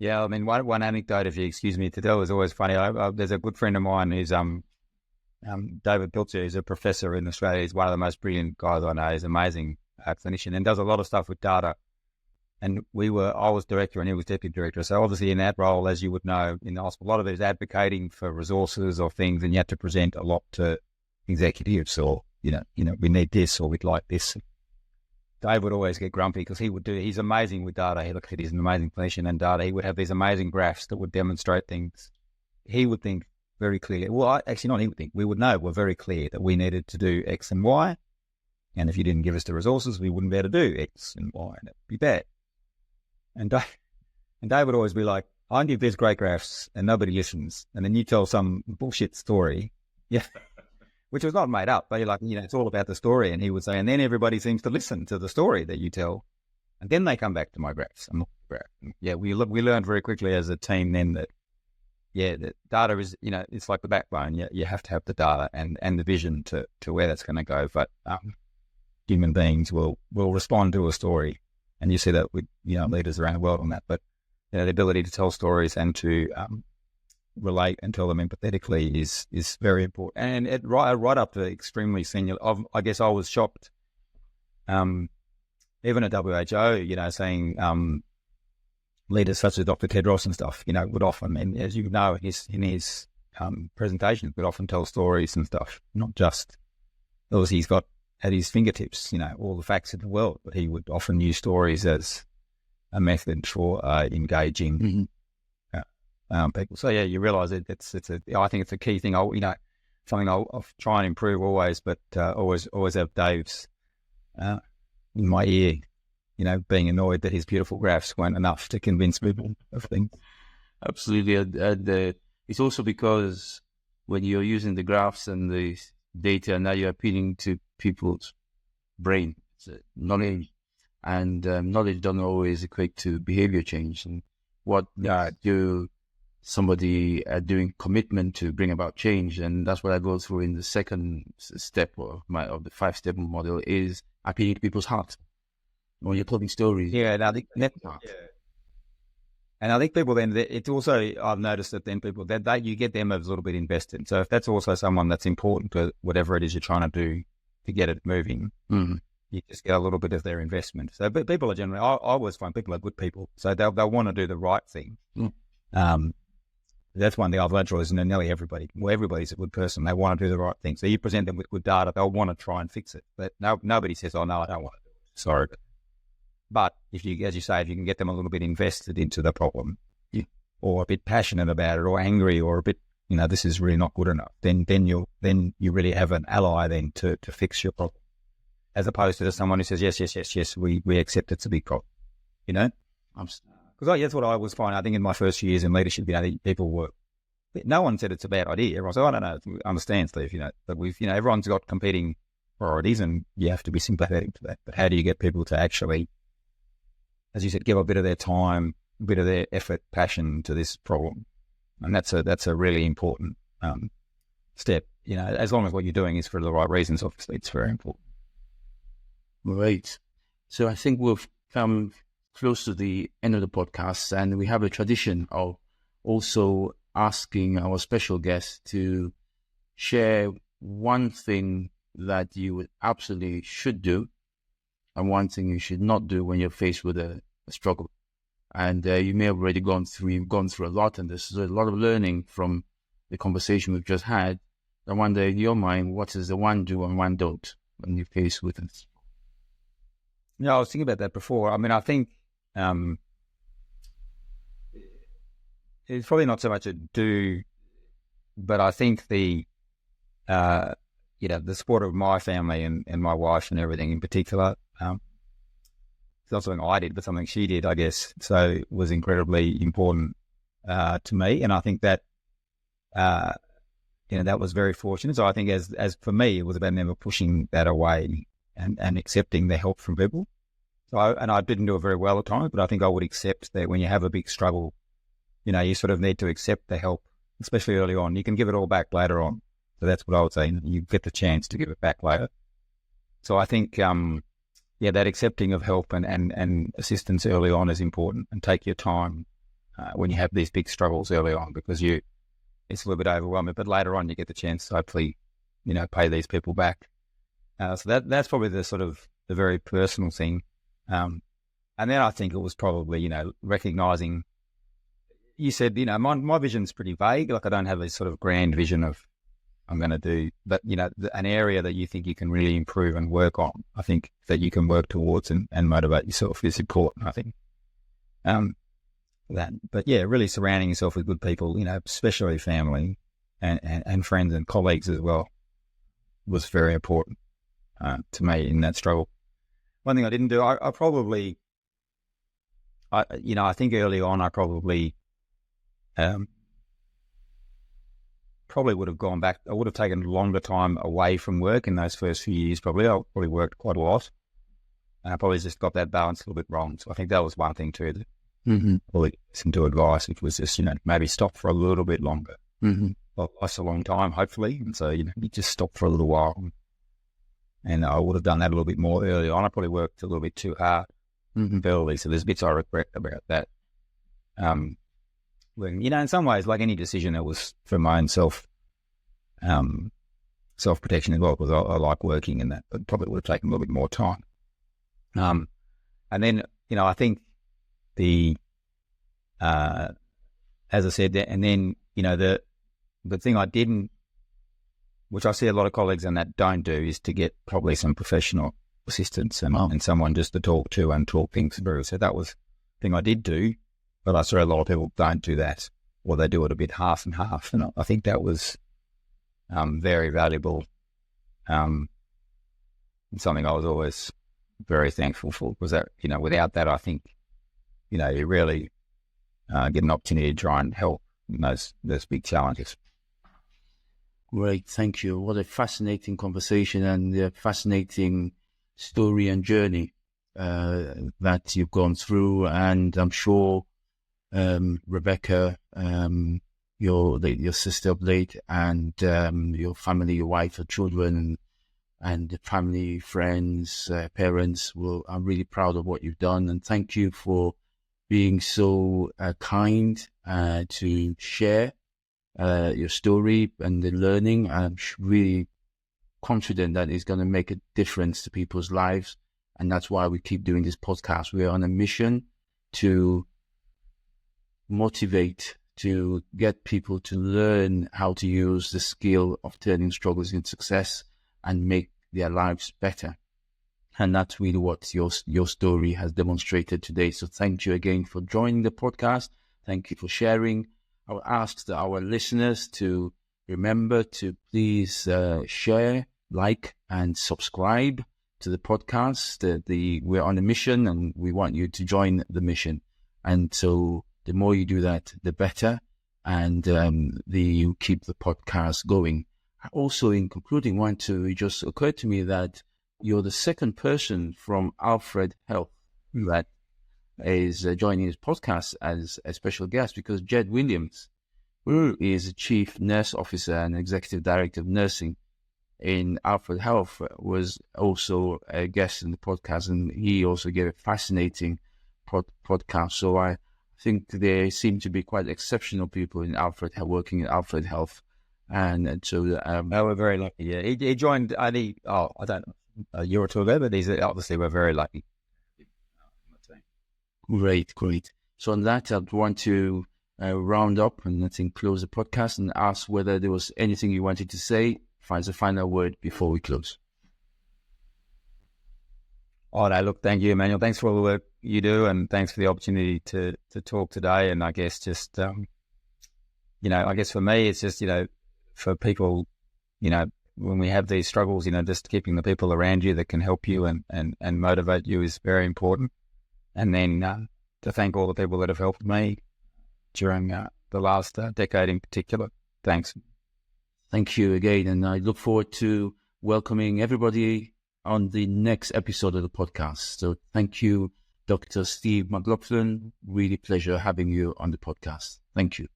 Yeah, I mean, one anecdote, if you excuse me to tell, is always funny. There's a good friend of mine who's David Pilcher, who's a professor in Australia. He's one of the most brilliant guys I know. He's an amazing clinician and does a lot of stuff with data. And I was director and he was deputy director. So obviously in that role, as you would know, in the hospital, a lot of it is advocating for resources or things, and you have to present a lot to executives, or, we need this, or we'd like this. Dave would always get grumpy because he's amazing with data. He's an amazing clinician and data. He would have these amazing graphs that would demonstrate things. He would think very clearly. Well, actually not he would think. We would know we're very clear that we needed to do X and Y. And if you didn't give us the resources, we wouldn't be able to do X and Y, and it would be bad. And Dave would always be like, I give these great graphs and nobody listens. And then you tell some bullshit story. Yeah. Which was not made up, but you're like, it's all about the story. And he would say, and then everybody seems to listen to the story that you tell. And then they come back to my graphs. I'm not graph. Yeah, we learned very quickly as a team then that the data is, it's like the backbone. You have to have the data and the vision to where that's going to go. But human beings will respond to a story, and you see that with leaders around the world on that. But the ability to tell stories and to relate and tell them empathetically is very important. And it right up to extremely senior. I guess I was shocked, even at WHO, saying leaders such as Dr. Tedros and stuff, would often, and as you know, in his presentations, would often tell stories and stuff, not just because he's got at his fingertips, all the facts of the world, but he would often use stories as a method for engaging people. So you realise I think it's a key thing. Something I'll try and improve always, but always have Dave's in my ear, being annoyed that his beautiful graphs weren't enough to convince people of things. Absolutely, and it's also because when you're using the graphs and the data, now you're appealing to people's brain, knowledge, and knowledge don't always equate to behavior change. And what somebody doing commitment to bring about change, and that's what I go through in the second step of the 5-step model, is appealing to people's hearts. When you're telling stories, and I think and I think people then, it's also, I've noticed that then people that you get them a little bit invested. So if that's also someone that's important to whatever it is you're trying to do to get it moving, you just get a little bit of their investment. So, but people are generally, I always find people are good people, so they'll want to do the right thing. That's one thing I've learned is nearly everybody's a good person. They want to do the right thing. So you present them with good data, they'll want to try and fix it. But nobody says, "Oh no, I don't want to do it." Sorry. But if you can get them a little bit invested into the problem, or a bit passionate about it, or angry, or a bit, this is really not good enough, then you really have an ally then to fix your problem, as opposed to someone who says yes, we accept it's a big problem, Because that's what I was finding. I think in my first few years in leadership, people were. No one said it's a bad idea. Everyone said, "I don't know, I understand, Steve." But everyone's got competing priorities, and you have to be sympathetic to that. But how do you get people to actually, as you said, give a bit of their time, a bit of their effort, passion to this problem? And that's a really important step. As long as what you're doing is for the right reasons, obviously, it's very important. Right. So I think we've come close to the end of the podcast, and we have a tradition of also asking our special guests to share one thing that you absolutely should do and one thing you should not do when you're faced with a struggle. And you may have already gone through a lot, and there's a lot of learning from the conversation we've just had. I wonder, in your mind, what is the one do and one don't when you're faced with it? I was thinking about that before. I mean, I think it's probably not so much a do, but I think the support of my family and my wife and everything in particular, it's not something I did, but something she did, I guess. So it was incredibly important to me. And I think that, that was very fortunate. So I think as for me, it was about never pushing that away and accepting the help from people. So I didn't do it very well at times, but I think I would accept that when you have a big struggle, you sort of need to accept the help, especially early on. You can give it all back later on. So that's what I would say. You get the chance to give it back later. So I think, that accepting of help and assistance early on is important, and take your time when you have these big struggles early on, because it's a little bit overwhelming, but later on you get the chance to hopefully, pay these people back. So that's probably the sort of the very personal thing. And then I think it was probably, recognizing, you said, my vision's pretty vague. Like I don't have this sort of grand vision of I'm going to do, but, an area that you think you can really improve and work on, I think that you can work towards and motivate yourself is important, I think. Really surrounding yourself with good people, especially family and friends and colleagues as well, was very important to me in that struggle. One thing I didn't do, I think early on I probably would have gone back. I would have taken a longer time away from work in those first few years. I probably worked quite a lot. And I probably just got that balance a little bit wrong. So I think that was one thing too. or listen to advice, which was just, maybe stop for a little bit longer. Well, that's a long time, hopefully. And so, you just stop for a little while. And I would have done that a little bit more early on. I probably worked a little bit too hard early. So there's bits I regret about that. When, in some ways, like any decision, it was for my own self-protection as well, because I like working in that, but probably would have taken a little bit more time. And then, I think as I said, and then, the thing I didn't, which I see a lot of colleagues in that don't do, is to get probably some professional assistance and someone just to talk to and talk things through. So that was the thing I did do, but I saw a lot of people don't do that, or they do it a bit half and half. And I think that was very valuable, and something I was always very thankful for, was that, without that, I think, you really get an opportunity to try and help in those big challenges. Great, thank you. What a fascinating conversation and a fascinating story and journey that you've gone through. And I'm sure Rebecca, your sister of late, and your family, your wife, your children, and the family, friends, parents are really proud of what you've done. And thank you for being so kind to share your story and the learning. I'm really confident that it's going to make a difference to people's lives. And that's why we keep doing this podcast. We're on a mission to motivate, to get people to learn how to use the skill of turning struggles into success and make their lives better. And that's really what your story has demonstrated today. So thank you again for joining the podcast. Thank you for sharing. I will ask our listeners to remember to please share, like, and subscribe to the podcast. We're on a mission, and we want you to join the mission. And so the more you do that, the better, and you keep the podcast going. Also, in concluding, it just occurred to me that you're the second person from Alfred Health that is joining this podcast as a special guest, because Jed Williams, who is a Chief Nurse Officer and Executive Director of Nursing in Alfred Health, was also a guest in the podcast, and he also gave a fascinating podcast. So I think there seem to be quite exceptional people in Alfred, working in Alfred Health, and so we're very lucky. Yeah, he joined only I don't know, a year or two ago, but we're very lucky. Great. So on that, I'd want to round up and I think close the podcast and ask whether there was anything you wanted to say as a final word before we close. Oh, no, look, thank you, Emmanuel. Thanks for all the work you do, and thanks for the opportunity to talk today. And I guess just, I guess for me, it's just, for people, when we have these struggles, just keeping the people around you that can help you and motivate you is very important. And then to thank all the people that have helped me during the last decade in particular. Thanks. Thank you again. And I look forward to welcoming everybody on the next episode of the podcast. So thank you, Dr. Steve McLoughlin. Really pleasure having you on the podcast. Thank you.